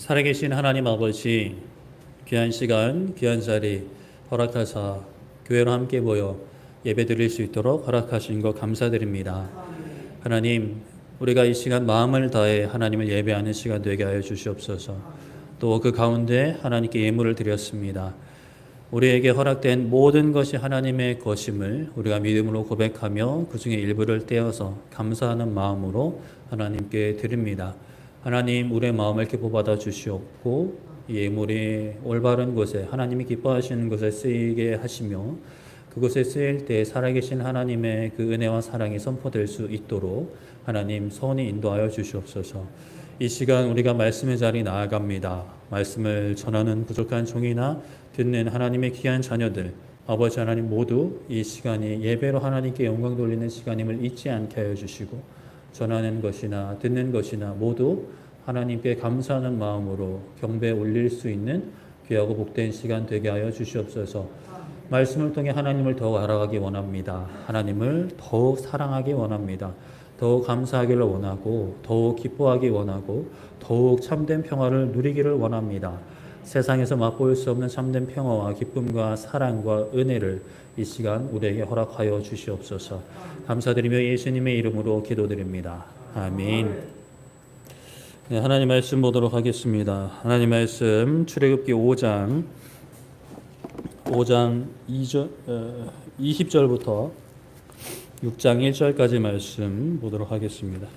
살아계신 하나님 아버지, 귀한 시간, 귀한 자리 허락하사 교회로 함께 모여 예배 드릴 수 있도록 허락하신 것 감사드립니다. 하나님, 우리가 이 시간 마음을 다해 하나님을 예배하는 시간 되게 하여 주시옵소서. 또 그 가운데 하나님께 예물을 드렸습니다. 우리에게 허락된 모든 것이 하나님의 것임을 우리가 믿음으로 고백하며 그 중에 일부를 떼어서 감사하는 마음으로 하나님께 드립니다. 하나님, 우리의 마음을 이렇게 뽑아다 주시옵고 이 예물이 올바른 곳에 하나님이 기뻐하시는 곳에 쓰이게 하시며 그곳에 쓰일 때 살아계신 하나님의 그 은혜와 사랑이 선포될 수 있도록 하나님 선히 인도하여 주시옵소서. 이 시간 우리가 말씀의 자리 나아갑니다. 말씀을 전하는 부족한 종이나 듣는 하나님의 귀한 자녀들, 아버지 하나님 모두 이 시간이 예배로 하나님께 영광 돌리는 시간임을 잊지 않게 하여 주시고 전하는 것이나 듣는 것이나 모두 하나님께 감사하는 마음으로 경배에 올릴 수 있는 귀하고 복된 시간 되게 하여 주시옵소서. 말씀을 통해 하나님을 더욱 알아가기 원합니다. 하나님을 더욱 사랑하기 원합니다. 더욱 감사하기를 원하고 더욱 기뻐하기 원하고 더욱 참된 평화를 누리기를 원합니다. 세상에서 맛볼 수 없는 참된 평화와 기쁨과 사랑과 은혜를 이 시간 우리에게 허락하여 주시옵소서. 감사드리며 예수님의 이름으로 기도드립니다. 아멘. 네, 하나님 말씀 보도록 하겠습니다. 하나님 말씀 출애굽기 5장 20절부터 6장 1절까지 말씀 보도록 하겠습니다.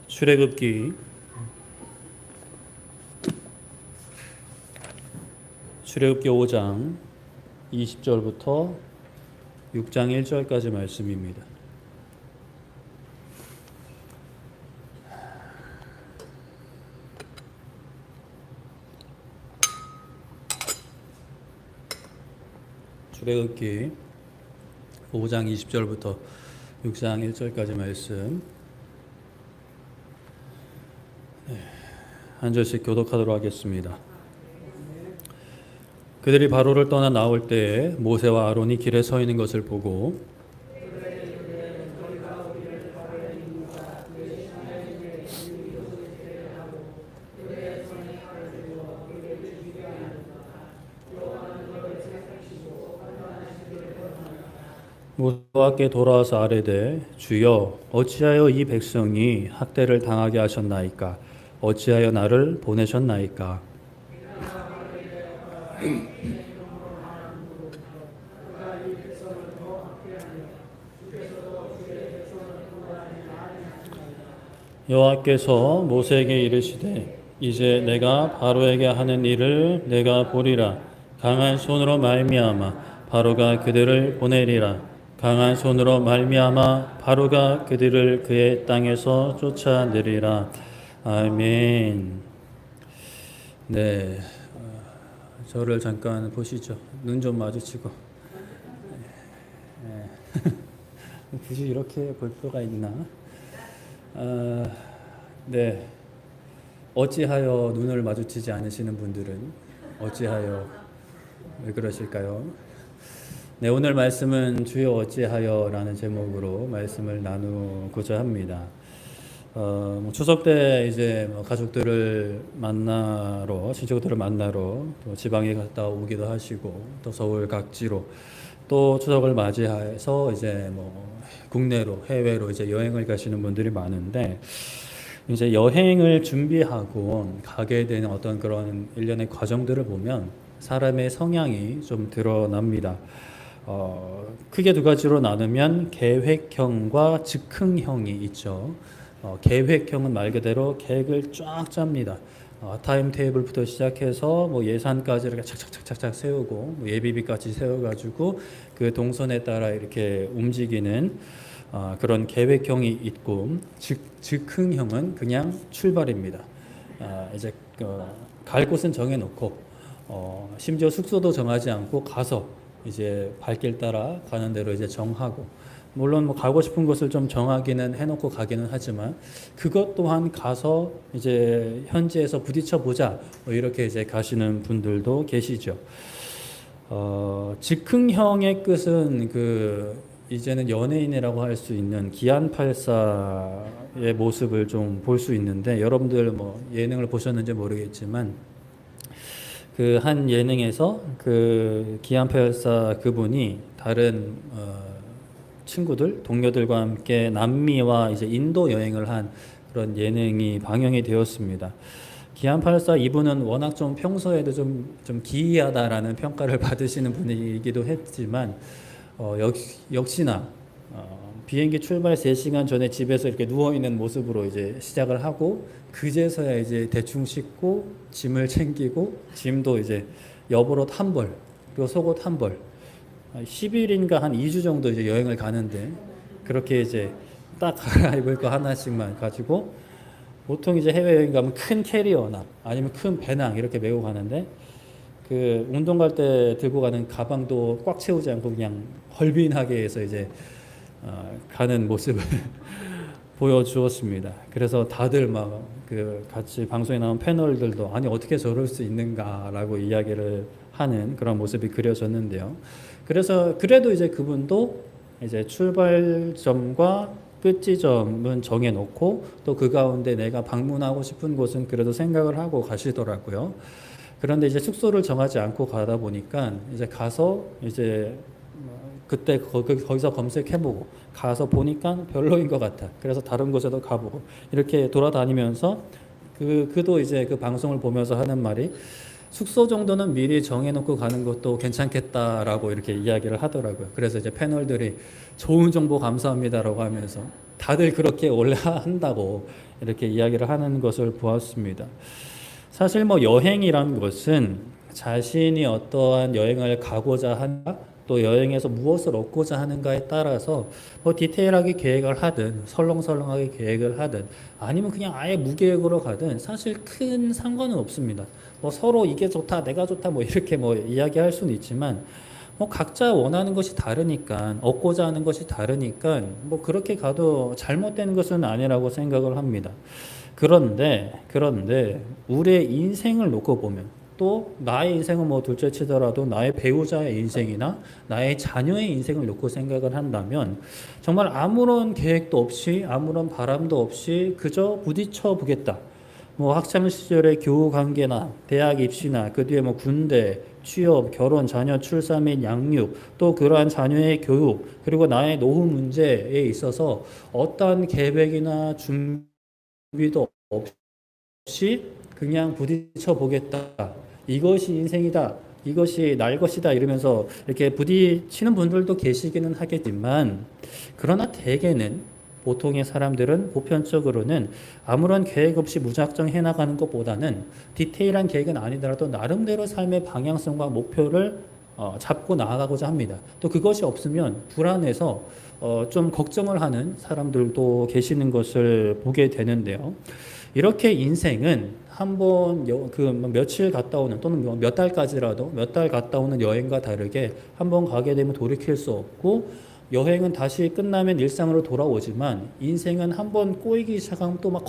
출애굽기 5장 20절부터 6장 1절까지 말씀입니다. 출애굽기 5장 20절부터 6장 1절까지 말씀 한 절씩 교독하도록 하겠습니다. 그들이 바로를 떠나 나올 때에 모세와 아론이 길에 서 있는 것을 보고 모세와께 돌아와서 아뢰되 주여 어찌하여 이 백성이 학대를 당하게 하셨나이까 어찌하여 나를 보내셨나이까 여호와께서 모세에게 이르시되 이제 내가 바로에게 하는 일을 내가 보리라. 강한 손으로 말미암아 바로가 그들을 보내리라. 강한 손으로 말미암아 바로가 그들을 그의 땅에서 쫓아내리라. 아멘. 네, 저를 잠깐 보시죠. 눈 좀 마주치고. 굳이 이렇게 볼 필요가 있나? 네. 어찌하여 눈을 마주치지 않으시는 분들은 어찌하여 왜 그러실까요? 네, 오늘 말씀은 주여 어찌하여라는 제목으로 말씀을 나누고자 합니다. 추석 때 이제 가족들을 만나러, 친척들을 만나러 또 지방에 갔다 오기도 하시고 또 서울 각지로 또 추석을 맞이해서 이제 국내로 해외로 이제 여행을 가시는 분들이 많은데 이제 여행을 준비하고 가게 되는 어떤 그런 일련의 과정들을 보면 사람의 성향이 좀 드러납니다. 크게 두 가지로 나누면 계획형과 즉흥형이 있죠. 계획형은 말 그대로 계획을 쫙 짭니다. 타임 테이블부터 시작해서 예산까지 이렇게 착착착착 세우고 예비비까지 세워가지고 그 동선에 따라 이렇게 움직이는 그런 계획형이 있고 즉흥형은 그냥 출발입니다. 이제 갈 곳은 정해놓고 심지어 숙소도 정하지 않고 가서 이제 발길 따라 가는 대로 이제 정하고 물론 가고 싶은 곳을 좀 정하기는 해놓고 가기는 하지만 그것 또한 가서 이제 현지에서 부딪혀 보자 이렇게 이제 가시는 분들도 계시죠. 즉흥형의 끝은 이제는 연예인이라고 할 수 있는 기안84의 모습을 좀 볼 수 있는데, 여러분들 뭐 예능을 보셨는지 모르겠지만 그 한 예능에서 그 기안84 그분이 다른 친구들, 동료들과 함께 남미와 이제 인도 여행을 한 그런 예능이 방영이 되었습니다. 기안84 이분은 워낙 좀 평소에도 좀 기이하다라는 평가를 받으시는 분이기도 했지만 역시나 비행기 출발 3시간 전에 집에서 이렇게 누워있는 모습으로 이제 시작을 하고, 그제서야 이제 대충 씻고 짐을 챙기고, 짐도 이제 여벌옷 한 벌, 그리고 속옷 한 벌, 10일인가 한 2주 정도 이제 여행을 가는데, 그렇게 이제 딱 갈아입을 거 하나씩만 가지고, 보통 이제 해외여행 가면 큰 캐리어나 아니면 큰 배낭 이렇게 메고 가는데, 그 운동 갈 때 들고 가는 가방도 꽉 채우지 않고 그냥 헐빈하게 해서 이제 가는 모습을 보여주었습니다. 그래서 다들 막 그 같이 방송에 나온 패널들도 아니 어떻게 저럴 수 있는가라고 이야기를 하는 그런 모습이 그려졌는데요. 그래서 그래도 이제 그분도 이제 출발점과 끝 지점은 정해놓고 또 그 가운데 내가 방문하고 싶은 곳은 그래도 생각을 하고 가시더라고요. 그런데 이제 숙소를 정하지 않고 가다 보니까 이제 가서 이제 그때 거기서 검색해보고 가서 보니까 별로인 것 같아. 그래서 다른 곳에도 가보고 이렇게 돌아다니면서 그도 이제 그 방송을 보면서 하는 말이, 숙소 정도는 미리 정해놓고 가는 것도 괜찮겠다라고 이렇게 이야기를 하더라고요. 그래서 이제 패널들이 좋은 정보 감사합니다라고 하면서 다들 그렇게 원래 한다고 이렇게 이야기를 하는 것을 보았습니다. 사실 뭐 여행이란 것은 자신이 어떠한 여행을 가고자 한다, 또 여행에서 무엇을 얻고자 하는가에 따라서 뭐 디테일하게 계획을 하든 설렁설렁하게 계획을 하든 아니면 그냥 아예 무계획으로 가든 사실 큰 상관은 없습니다. 뭐 서로 이게 좋다 내가 좋다 뭐 이렇게 뭐 이야기할 수는 있지만 뭐 각자 원하는 것이 다르니까, 얻고자 하는 것이 다르니까 뭐 그렇게 가도 잘못된 것은 아니라고 생각을 합니다. 그런데 우리의 인생을 놓고 보면, 또 나의 인생은 뭐 둘째 치더라도 나의 배우자의 인생이나 나의 자녀의 인생을 놓고 생각을 한다면 정말 아무런 계획도 없이 아무런 바람도 없이 그저 부딪혀 보겠다. 뭐 학창 시절의 교우 관계나 대학 입시나 그 뒤에 뭐 군대, 취업, 결혼, 자녀 출산 및 양육, 또 그러한 자녀의 교육, 그리고 나의 노후 문제에 있어서 어떠한 계획이나 준비도 없이 그냥 부딪혀 보겠다. 이것이 인생이다. 이것이 날 것이다. 이러면서 이렇게 부딪히는 분들도 계시기는 하겠지만, 그러나 대개는 보통의 사람들은 보편적으로는 아무런 계획 없이 무작정 해나가는 것보다는 디테일한 계획은 아니더라도 나름대로 삶의 방향성과 목표를 잡고 나아가고자 합니다. 또 그것이 없으면 불안해서 좀 걱정을 하는 사람들도 계시는 것을 보게 되는데요. 이렇게 인생은 한번 그 며칠 갔다 오는, 또는 몇 달까지라도 몇 달 갔다 오는 여행과 다르게 한번 가게 되면 돌이킬 수 없고, 여행은 다시 끝나면 일상으로 돌아오지만 인생은 한번 꼬이기 시작하면 또 막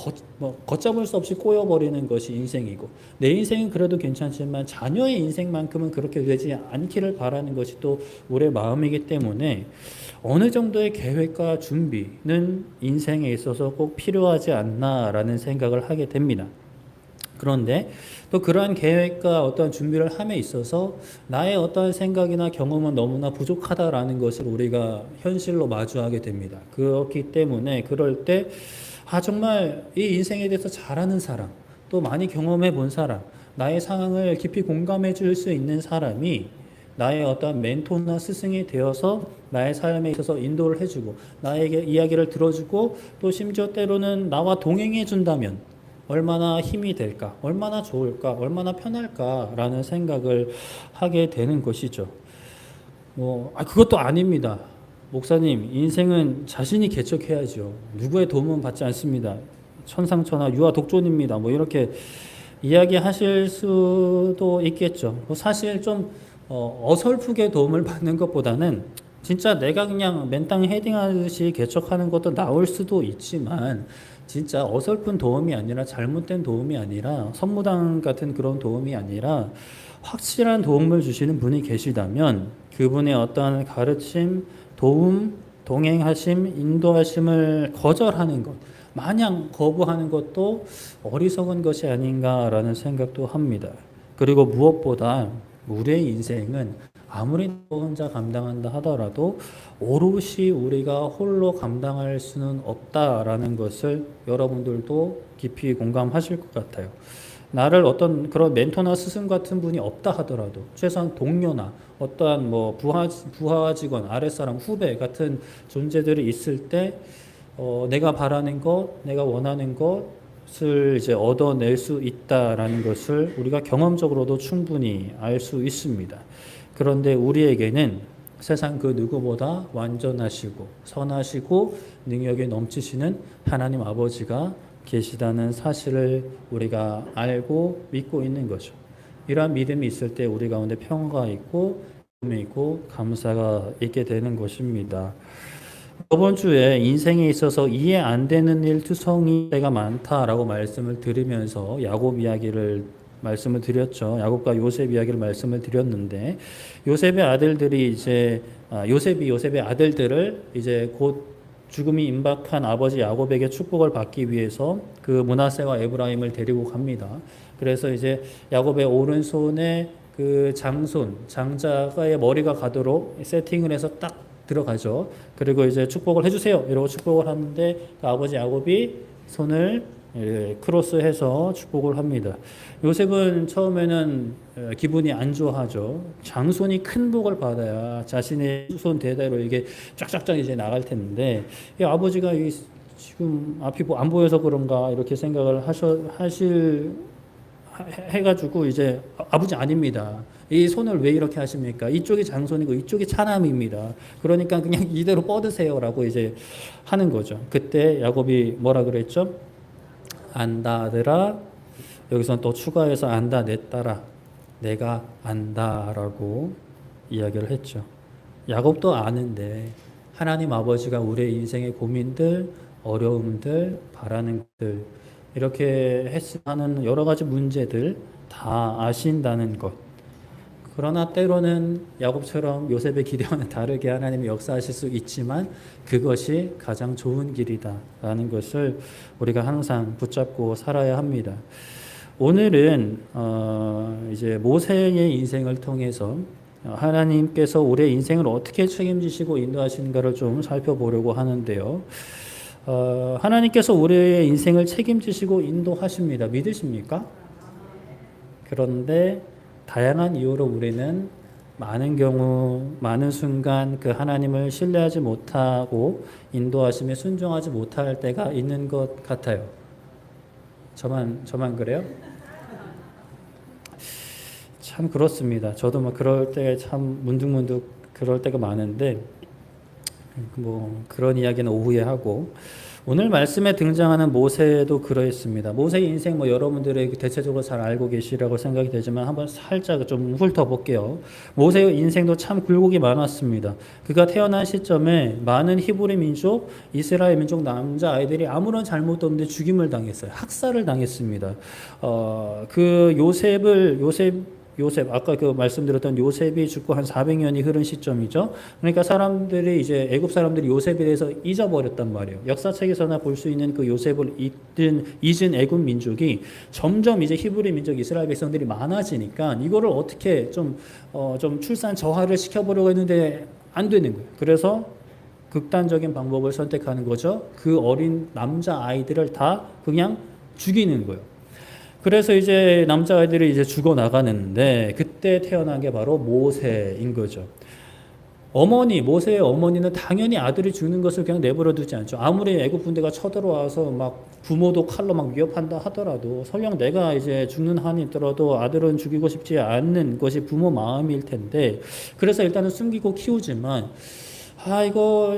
걷잡을 수 없이 꼬여버리는 것이 인생이고, 내 인생은 그래도 괜찮지만 자녀의 인생만큼은 그렇게 되지 않기를 바라는 것이 또 우리의 마음이기 때문에 어느 정도의 계획과 준비는 인생에 있어서 꼭 필요하지 않나라는 생각을 하게 됩니다. 그런데 또 그러한 계획과 어떠한 준비를 함에 있어서 나의 어떠한 생각이나 경험은 너무나 부족하다라는 것을 우리가 현실로 마주하게 됩니다. 그렇기 때문에 그럴 때 정말 이 인생에 대해서 잘 아는 사람, 또 많이 경험해 본 사람, 나의 상황을 깊이 공감해 줄 수 있는 사람이 나의 어떤 멘토나 스승이 되어서 나의 삶에 있어서 인도를 해주고 나에게 이야기를 들어주고 또 심지어 때로는 나와 동행해 준다면 얼마나 힘이 될까, 얼마나 좋을까, 얼마나 편할까라는 생각을 하게 되는 것이죠. 그것도 아닙니다. 목사님, 인생은 자신이 개척해야죠. 누구의 도움은 받지 않습니다. 천상천하 유아 독존입니다. 뭐 이렇게 이야기하실 수도 있겠죠. 사실 좀 어설프게 도움을 받는 것보다는 진짜 내가 그냥 맨땅 헤딩하듯이 개척하는 것도 나올 수도 있지만, 진짜 어설픈 도움이 아니라 잘못된 도움이 아니라 선무당 같은 그런 도움이 아니라 확실한 도움을 주시는 분이 계시다면 그분의 어떠한 가르침, 도움, 동행하심, 인도하심을 거절하는 것, 마냥 거부하는 것도 어리석은 것이 아닌가라는 생각도 합니다. 그리고 무엇보다 우리의 인생은 아무리 혼자 감당한다 하더라도 오롯이 우리가 홀로 감당할 수는 없다라는 것을 여러분들도 깊이 공감하실 것 같아요. 나를 어떤 그런 멘토나 스승 같은 분이 없다 하더라도 최소한 동료나 어떠한 뭐 부하 직원, 아랫사람, 후배 같은 존재들이 있을 때 내가 바라는 것, 내가 원하는 것을 이제 얻어낼 수 있다라는 것을 우리가 경험적으로도 충분히 알 수 있습니다. 그런데 우리에게는 세상 그 누구보다 완전하시고 선하시고 능력이 넘치시는 하나님 아버지가 계시다는 사실을 우리가 알고 믿고 있는 거죠. 이러한 믿음이 있을 때 우리 가운데 평화가 있고 기쁨이 있고 감사가 있게 되는 것입니다. 저번 주에 인생에 있어서 이해 안 되는 일 투성이 때가 많다라고 말씀을 드리면서 야곱 이야기를 말씀을 드렸죠. 야곱과 요셉 이야기를 말씀을 드렸는데 요셉의 아들들이 이제 요셉의 아들들을 이제 곧 죽음이 임박한 아버지 야곱에게 축복을 받기 위해서 그 므낫세와 에브라임을 데리고 갑니다. 그래서 이제 야곱의 오른손에 그 장자의 머리가 가도록 세팅을 해서 딱 들어가죠. 그리고 이제 축복을 해주세요. 이러고 축복을 하는데 그 아버지 야곱이 손을 크로스해서 축복을 합니다. 요셉은 처음에는 기분이 안 좋아하죠. 장손이 큰 복을 받아야 자신의 손 대대로 이게 쫙쫙쫙 이제 나갈 텐데 이 아버지가 지금 앞이 안 보여서 그런가 이렇게 생각을 해가지고 이제 아버지 아닙니다. 이 손을 왜 이렇게 하십니까? 이쪽이 장손이고 이쪽이 차남입니다. 그러니까 그냥 이대로 뻗으세요라고 이제 하는 거죠. 그때 야곱이 뭐라 그랬죠? 안다 아들아. 여기서는 또 추가해서 안다 내 딸아. 내가 안다라고 이야기를 했죠. 야곱도 아는데 하나님 아버지가 우리의 인생의 고민들, 어려움들, 바라는 것들 이렇게 하는 여러 가지 문제들 다 아신다는 것. 그러나 때로는 야곱처럼 요셉의 기대와는 다르게 하나님이 역사하실 수 있지만 그것이 가장 좋은 길이다라는 것을 우리가 항상 붙잡고 살아야 합니다. 오늘은 이제 모세의 인생을 통해서 하나님께서 우리의 인생을 어떻게 책임지시고 인도하시는가를 좀 살펴보려고 하는데요. 하나님께서 우리의 인생을 책임지시고 인도하십니다. 믿으십니까? 그런데 다양한 이유로 우리는 많은 경우, 많은 순간 그 하나님을 신뢰하지 못하고 인도하심에 순종하지 못할 때가 있는 것 같아요. 저만 그래요? 참 그렇습니다. 저도 막 그럴 때 참 문득문득 그럴 때가 많은데 뭐 그런 이야기는 오후에 하고 오늘 말씀에 등장하는 모세도 그러했습니다. 모세의 인생 뭐 여러분들이 대체적으로 잘 알고 계시라고 생각이 되지만 한번 살짝 좀 훑어볼게요. 모세의 인생도 참 굴곡이 많았습니다. 그가 태어난 시점에 많은 히브리 민족, 이스라엘 민족 남자 아이들이 아무런 잘못도 없는데 죽임을 당했어요. 학살을 당했습니다. 요셉 아까 그 말씀드렸던 요셉이 죽고 한 400년이 흐른 시점이죠. 그러니까 사람들이 이제 애굽 사람들이 요셉에 대해서 잊어버렸단 말이에요. 역사책에서나 볼 수 있는 그 요셉을 잊은 애굽 민족이 점점 이제 히브리 민족 이스라엘 백성들이 많아지니까 이거를 어떻게 좀 출산 저하를 시켜보려고 했는데 안 되는 거예요. 그래서 극단적인 방법을 선택하는 거죠. 그 어린 남자 아이들을 다 그냥 죽이는 거예요. 그래서 이제 남자아이들이 이제 죽어나가는데 그때 태어난 게 바로 모세인 거죠. 모세의 어머니는 당연히 아들이 죽는 것을 그냥 내버려 두지 않죠. 아무리 애굽 군대가 쳐들어와서 막 부모도 칼로 막 위협한다 하더라도 설령 내가 이제 죽는 한이 있더라도 아들은 죽이고 싶지 않는 것이 부모 마음일 텐데 그래서 일단은 숨기고 키우지만 이거,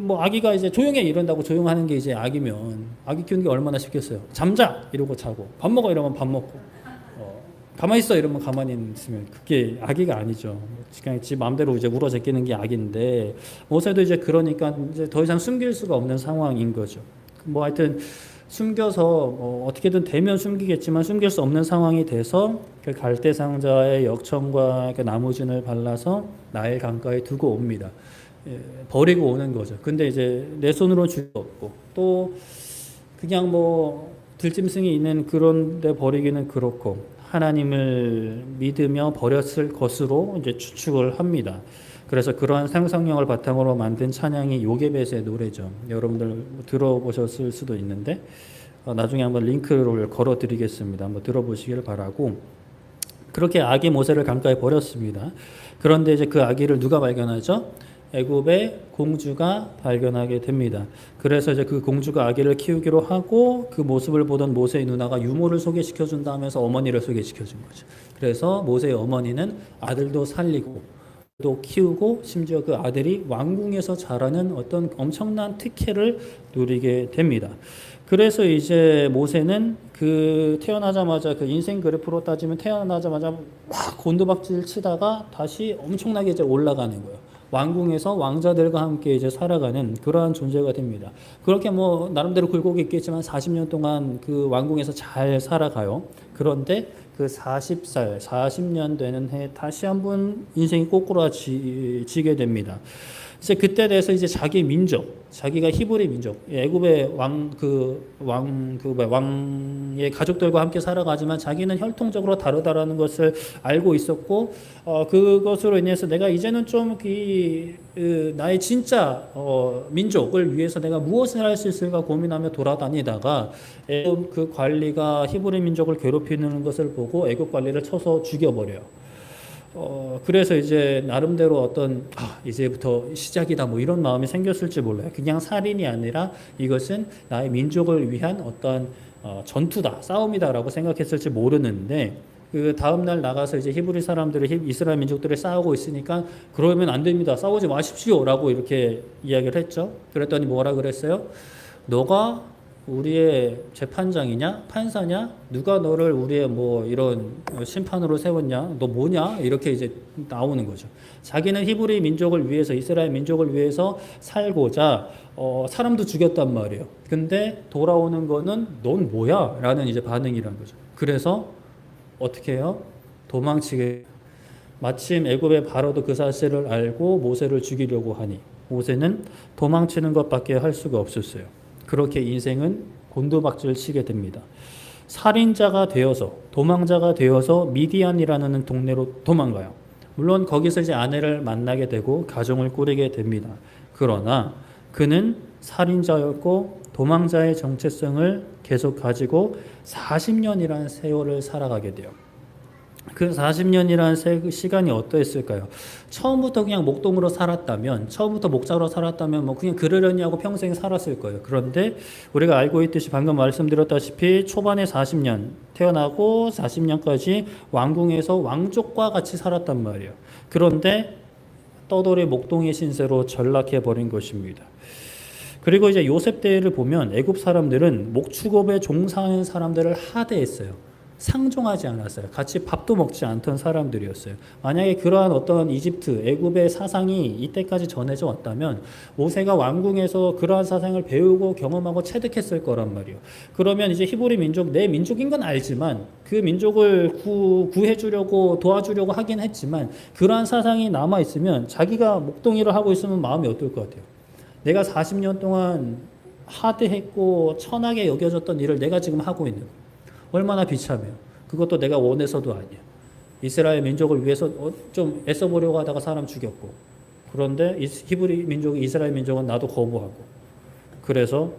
뭐, 아기가 이제 조용해 이런다고 조용하는 게 이제 아기면, 아기 키우는 게 얼마나 쉽겠어요. 잠자! 이러고 자고, 밥 먹어! 이러면 밥 먹고, 가만히 있어! 이러면 가만히 있으면 그게 아기가 아니죠. 그냥 지 마음대로 이제 울어 제끼는 게 아기인데, 모세도 이제 그러니까 이제 더 이상 숨길 수가 없는 상황인 거죠. 뭐 하여튼, 숨겨서 어떻게든 되면 숨기겠지만 숨길 수 없는 상황이 돼서 그 갈대 상자의 역청과 그 나무진을 발라서 나일 강가에 두고 옵니다. 버리고 오는 거죠. 근데 이제 내 손으로 줄 수 없고 또 그냥 뭐 들짐승이 있는 그런 데 버리기는 그렇고 하나님을 믿으며 버렸을 것으로 이제 추측을 합니다. 그래서 그러한 상상력을 바탕으로 만든 찬양이 요게벳의 노래죠. 여러분들 들어보셨을 수도 있는데 나중에 한번 링크를 걸어 드리겠습니다. 한번 들어보시길 바라고 그렇게 아기 모세를 강가에 버렸습니다. 그런데 이제 그 아기를 누가 발견하죠? 애굽의 공주가 발견하게 됩니다. 그래서 이제 그 공주가 아기를 키우기로 하고 그 모습을 보던 모세의 누나가 유모를 소개시켜 준다 하면서 어머니를 소개시켜 준 거죠. 그래서 모세의 어머니는 아들도 살리고 또 키우고 심지어 그 아들이 왕궁에서 자라는 어떤 엄청난 특혜를 누리게 됩니다. 그래서 이제 모세는 그 태어나자마자 그 인생 그래프로 따지면 태어나자마자 막 곤두박질 치다가 다시 엄청나게 이제 올라가는 거예요. 왕궁에서 왕자들과 함께 이제 살아가는 그러한 존재가 됩니다. 그렇게 뭐 나름대로 굴곡이 있겠지만 40년 동안 그 왕궁에서 잘 살아가요. 그런데 그 40살, 40년 되는 해에 다시 한번 인생이 꼬꾸라지게 됩니다. 이제 그때 돼서 이제 자기 민족, 자기가 히브리 민족, 애굽의 왕의 가족들과 함께 살아가지만 자기는 혈통적으로 다르다라는 것을 알고 있었고, 그것으로 인해서 내가 이제는 좀 나의 진짜 민족을 위해서 내가 무엇을 할 수 있을까 고민하며 돌아다니다가 애굽 그 관리가 히브리 민족을 괴롭히는 것을 보고 애굽 관리를 쳐서 죽여버려요. 그래서 이제 나름대로 어떤 이제부터 시작이다 뭐 이런 마음이 생겼을지 몰라요. 그냥 살인이 아니라 이것은 나의 민족을 위한 어떤 전투다, 싸움이다라고 생각했을지 모르는데 그 다음 날 나가서 이제 히브리 사람들이 이스라엘 민족들이 싸우고 있으니까 그러면 안 됩니다. 싸우지 마십시오라고 이렇게 이야기를 했죠. 그랬더니 뭐라 그랬어요? 너가 우리의 재판장이냐? 판사냐? 누가 너를 우리의 뭐 이런 심판으로 세웠냐? 너 뭐냐? 이렇게 이제 나오는 거죠. 자기는 히브리 민족을 위해서, 이스라엘 민족을 위해서 살고자 사람도 죽였단 말이에요. 근데 돌아오는 거는 넌 뭐야? 라는 이제 반응이란 거죠. 그래서 어떻게 해요? 도망치게. 마침 애굽의 바로도 그 사실을 알고 모세를 죽이려고 하니 모세는 도망치는 것밖에 할 수가 없었어요. 그렇게 인생은 곤두박질 치게 됩니다. 살인자가 되어서 도망자가 되어서 미디안이라는 동네로 도망가요. 물론 거기서 이제 아내를 만나게 되고 가정을 꾸리게 됩니다. 그러나 그는 살인자였고 도망자의 정체성을 계속 가지고 40년이라는 세월을 살아가게 돼요. 그 40년이라는 시간이 어떠했을까요? 처음부터 그냥 목동으로 살았다면, 처음부터 목자로 살았다면 뭐 그냥 그러려니 하고 평생 살았을 거예요. 그런데 우리가 알고 있듯이 방금 말씀드렸다시피 초반에 40년, 태어나고 40년까지 왕궁에서 왕족과 같이 살았단 말이에요. 그런데 떠돌이 목동의 신세로 전락해버린 것입니다. 그리고 이제 요셉 때를 보면 애굽 사람들은 목축업에 종사하는 사람들을 하대했어요. 상종하지 않았어요. 같이 밥도 먹지 않던 사람들이었어요. 만약에 그러한 어떤 이집트, 애굽의 사상이 이때까지 전해져 왔다면 모세가 왕궁에서 그러한 사상을 배우고 경험하고 체득했을 거란 말이에요. 그러면 이제 히브리 민족, 내 민족인 건 알지만 그 민족을 구해주려고 도와주려고 하긴 했지만 그러한 사상이 남아있으면 자기가 목동이를 하고 있으면 마음이 어떨 것 같아요? 내가 40년 동안 하대했고 천하게 여겨졌던 일을 내가 지금 하고 있는 거예요. 얼마나 비참해요. 그것도 내가 원해서도 아니에요. 이스라엘 민족을 위해서 좀 애써보려고 하다가 사람 죽였고 그런데 히브리 민족, 이스라엘 민족은 나도 거부하고 그래서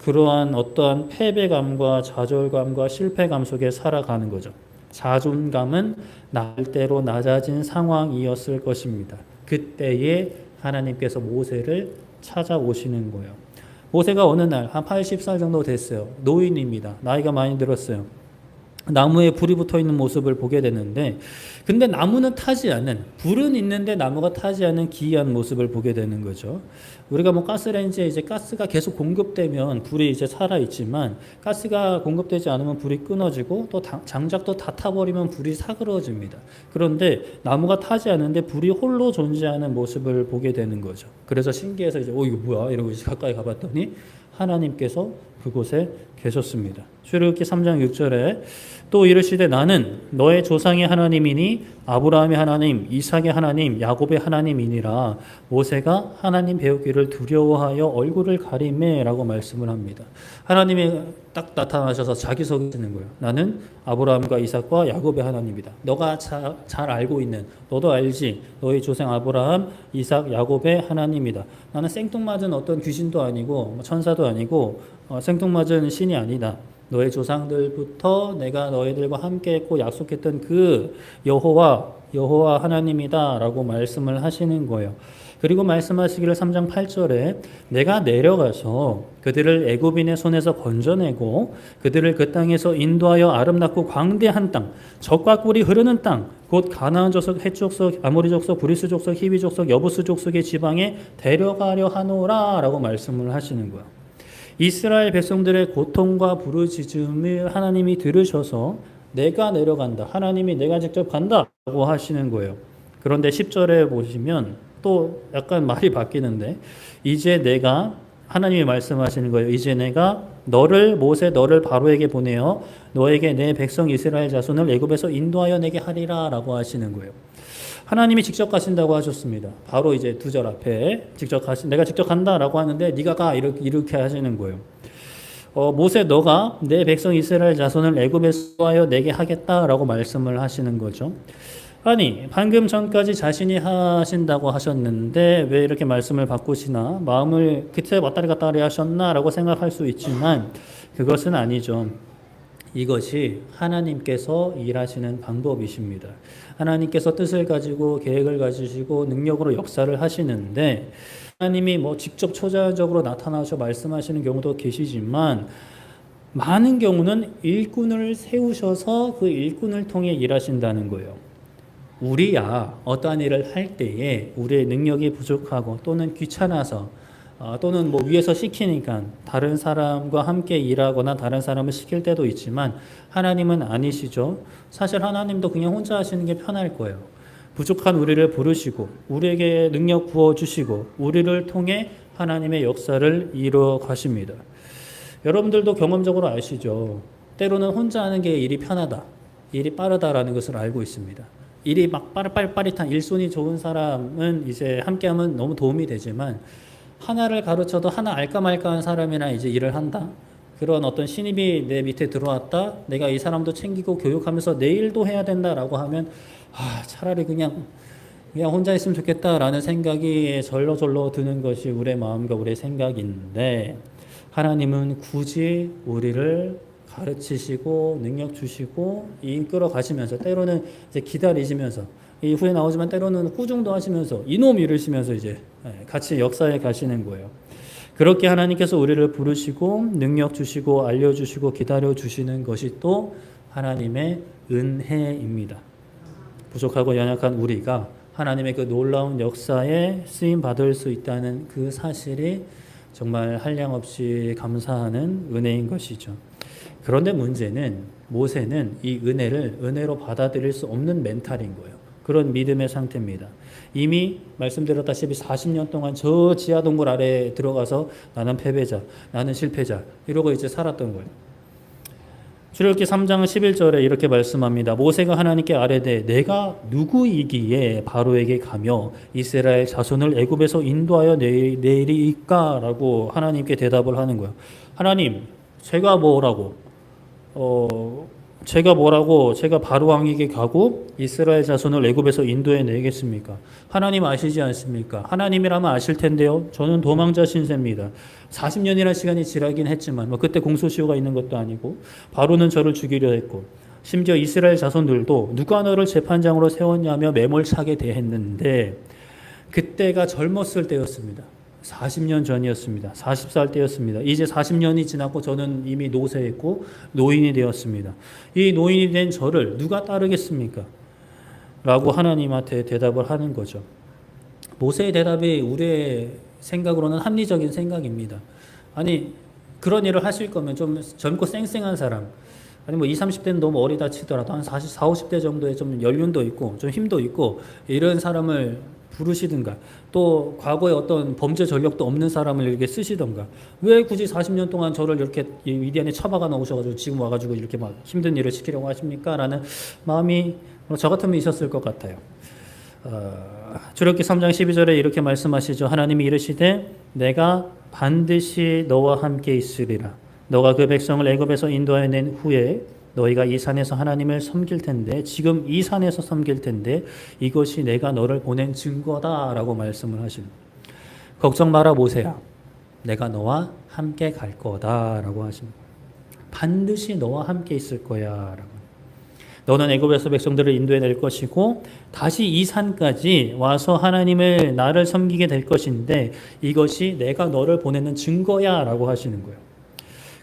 그러한 어떠한 패배감과 좌절감과 실패감 속에 살아가는 거죠. 자존감은 날대로 낮아진 상황이었을 것입니다. 그때에 하나님께서 모세를 찾아오시는 거예요. 모세가 어느 날 한 80살 정도 됐어요. 노인입니다. 나이가 많이 들었어요. 나무에 불이 붙어 있는 모습을 보게 되는데 근데 나무는 타지 않는, 불은 있는데 나무가 타지 않는 기이한 모습을 보게 되는 거죠. 우리가 뭐 가스레인지에 이제 가스가 계속 공급되면 불이 이제 살아있지만 가스가 공급되지 않으면 불이 끊어지고 또 장작도 다 타버리면 불이 사그러집니다. 그런데 나무가 타지 않는데 불이 홀로 존재하는 모습을 보게 되는 거죠. 그래서 신기해서 이제 이거 뭐야? 이러고 이제 가까이 가봤더니 하나님께서 그곳에 계셨습니다. 출애굽기 3장 6절에 또 이르시되 나는 너의 조상의 하나님이니 아브라함의 하나님, 이삭의 하나님, 야곱의 하나님이니라. 모세가 하나님 배우기를 두려워하여 얼굴을 가리매라고 말씀을 합니다. 하나님이 딱 나타나셔서 자기소개하시는 거예요. 나는 아브라함과 이삭과 야곱의 하나님이다. 너가 잘 알고 있는, 너도 알지, 너의 조상 아브라함, 이삭, 야곱의 하나님이다. 나는 생뚱맞은 어떤 귀신도 아니고 천사도 아니고 생뚱맞은 신이 아니다. 너의 조상들부터 내가 너희들과 함께 했고 약속했던 그 여호와 하나님이다라고 말씀을 하시는 거예요. 그리고 말씀하시기를 3장 8절에 내가 내려가서 그들을 애굽인의 손에서 건져내고 그들을 그 땅에서 인도하여 아름답고 광대한 땅, 젖과 꿀이 흐르는 땅, 곧 가나안 족속, 헷 족속, 아모리 족속, 브리스 족속, 히비 족속, 여부스 족속의 지방에 데려가려 하노라라고 말씀을 하시는 거예요. 이스라엘 백성들의 고통과 부르짖음을 하나님이 들으셔서 내가 내려간다. 하나님이 내가 직접 간다라고 하시는 거예요. 그런데 10절에 보시면 또 약간 말이 바뀌는데 이제 내가 하나님이 말씀하시는 거예요. 이제 내가 모세 너를 바로에게 보내어 너에게 내 백성 이스라엘 자손을 애굽에서 인도하여 내게 하리라라고 하시는 거예요. 하나님이 직접 가신다고 하셨습니다. 바로 이제 2절 앞에 내가 직접 간다라고 하는데 네가 가 이렇게 하시는 거예요. 모세 너가 내 백성 이스라엘 자손을 애굽에서 하여 내게 하겠다라고 말씀을 하시는 거죠. 아니 방금 전까지 자신이 하신다고 하셨는데 왜 이렇게 말씀을 바꾸시나, 마음을 그때 왔다리 갔다리 하셨나라고 생각할 수 있지만 그것은 아니죠. 이것이 하나님께서 일하시는 방법이십니다. 하나님께서 뜻을 가지고 계획을 가지시고 능력으로 역사를 하시는데 하나님이 직접 초자연적으로 나타나셔 말씀하시는 경우도 계시지만 많은 경우는 일꾼을 세우셔서 그 일꾼을 통해 일하신다는 거예요. 우리야 어떠한 일을 할 때에 우리의 능력이 부족하고 또는 귀찮아서 또는 위에서 시키니까 다른 사람과 함께 일하거나 다른 사람을 시킬 때도 있지만 하나님은 아니시죠. 사실 하나님도 그냥 혼자 하시는 게 편할 거예요. 부족한 우리를 부르시고 우리에게 능력 부어주시고 우리를 통해 하나님의 역사를 이루어 가십니다. 여러분들도 경험적으로 아시죠. 때로는 혼자 하는 게 일이 편하다, 일이 빠르다라는 것을 알고 있습니다. 일이 막 빠릿빠릿한 일손이 좋은 사람은 이제 함께하면 너무 도움이 되지만 하나를 가르쳐도 하나 알까 말까한 사람이랑 이제 일을 한다. 그런 어떤 신입이 내 밑에 들어왔다. 내가 이 사람도 챙기고 교육하면서 내 일도 해야 된다라고 하면 차라리 그냥 혼자 있으면 좋겠다라는 생각이 절로 드는 것이 우리의 마음과 우리의 생각인데 하나님은 굳이 우리를 가르치시고 능력 주시고 이끌어 가시면서 때로는 이제 기다리시면서 이후에 나오지만 때로는 후중도 하시면서 이놈 이러시면서 이제 같이 역사에 가시는 거예요. 그렇게 하나님께서 우리를 부르시고 능력 주시고 알려주시고 기다려 주시는 것이 또 하나님의 은혜입니다. 부족하고 연약한 우리가 하나님의 그 놀라운 역사에 쓰임 받을 수 있다는 그 사실이 정말 한량없이 감사하는 은혜인 것이죠. 그런데 문제는 모세는 이 은혜를 은혜로 받아들일 수 없는 멘탈인 거예요. 그런 믿음의 상태입니다. 이미 말씀드렸다시피 40년 동안 저 지하 동굴 아래에 들어가서 나는 패배자, 나는 실패자 이러고 이제 살았던 거예요. 출애굽기 3장 11절에 이렇게 말씀합니다. 모세가 하나님께 아뢰되 내가 누구이기에 바로에게 가며 이스라엘 자손을 애굽에서 인도하여 내리이까라고 하나님께 대답을 하는 거예요. 하나님, 제가 뭐라고 제가 바로 왕에게 가고 이스라엘 자손을 애굽에서 인도해 내겠습니까? 하나님 아시지 않습니까? 하나님이라면 아실 텐데요. 저는 도망자 신세입니다. 40년이라는 시간이 지나긴 했지만 그때 공소시효가 있는 것도 아니고 바로는 저를 죽이려 했고 심지어 이스라엘 자손들도 누가 너를 재판장으로 세웠냐며 매몰차게 대했는데 그때가 젊었을 때였습니다. 40년 전이었습니다. 40살 때였습니다. 이제 40년이 지났고 저는 이미 노쇠했고 노인이 되었습니다. 이 노인이 된 저를 누가 따르겠습니까? 라고 하나님한테 대답을 하는 거죠. 모세의 대답이 우리의 생각으로는 합리적인 생각입니다. 아니 그런 일을 하실 거면 좀 젊고 쌩쌩한 사람, 아니 20, 30대는 너무 어리다 치더라도 한 40, 50대 정도의 좀 연륜도 있고 좀 힘도 있고 이런 사람을 부르시든가 또 과거에 어떤 범죄 전력도 없는 사람을 이렇게 쓰시던가 왜 굳이 40년 동안 저를 이렇게 미디안에 처박아 놓으셔가지고 지금 와가지고 이렇게 막 힘든 일을 시키려고 하십니까? 라는 마음이 저 같으면 있었을 것 같아요. 출애굽기 3장 12절에 이렇게 말씀하시죠. 하나님이 이르시되 내가 반드시 너와 함께 있으리라. 너가 그 백성을 애굽에서 인도하여 낸 후에 너희가 이 산에서 하나님을 섬길 텐데 지금 이 산에서 섬길 텐데 이것이 내가 너를 보낸 증거다라고 말씀을 하십니다. 걱정 마라 모세야. 내가 너와 함께 갈 거다라고 하십니다. 반드시 너와 함께 있을 거야라고. 너는 애굽에서 백성들을 인도해 낼 것이고 다시 이 산까지 와서 하나님을 나를 섬기게 될 것인데 이것이 내가 너를 보내는 증거야라고 하시는 거예요.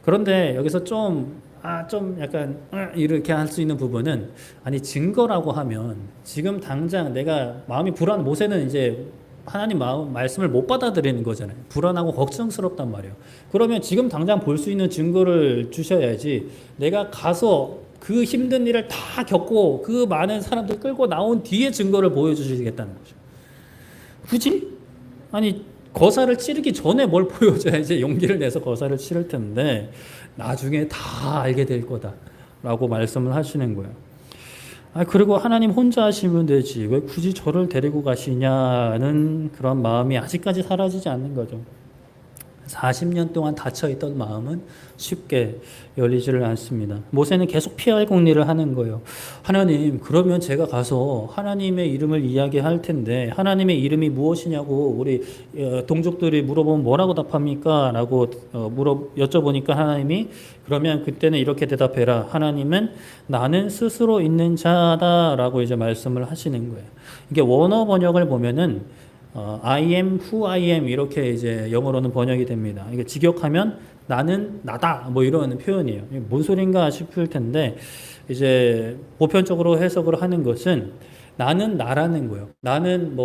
그런데 여기서 좀 약간 이렇게 할 수 있는 부분은 아니 증거라고 하면 지금 당장 내가 마음이 모세는 이제 하나님 말씀을 못 받아들이는 거잖아요. 불안하고 걱정스럽단 말이에요. 그러면 지금 당장 볼 수 있는 증거를 주셔야지 내가 가서 그 힘든 일을 다 겪고 그 많은 사람들 끌고 나온 뒤에 증거를 보여주시겠다는 거죠. 굳이? 아니 거사를 치르기 전에 뭘 보여줘야지 용기를 내서 거사를 치를 텐데 나중에 다 알게 될 거다라고 말씀을 하시는 거예요. 그리고 하나님 혼자 하시면 되지 왜 굳이 저를 데리고 가시냐는 그런 마음이 아직까지 사라지지 않는 거죠. 40년 동안 닫혀있던 마음은 쉽게 열리지를 않습니다. 모세는 계속 피할 공리를 하는 거예요. 하나님, 그러면 제가 가서 하나님의 이름을 이야기할 텐데 하나님의 이름이 무엇이냐고 우리 동족들이 물어보면 뭐라고 답합니까? 라고 여쭤보니까 하나님이 그러면 그때는 이렇게 대답해라. 하나님은 나는 스스로 있는 자다라고 이제 말씀을 하시는 거예요. 이게 원어 번역을 보면은 I am who I am 이렇게 이제 영어로는 번역이 됩니다. 이게 직역하면 나는 나다 뭐 이런 표현이에요. 뭔 소린가 싶을 텐데 이제 보편적으로 해석을 하는 것은 나는 나라는 거예요. 나는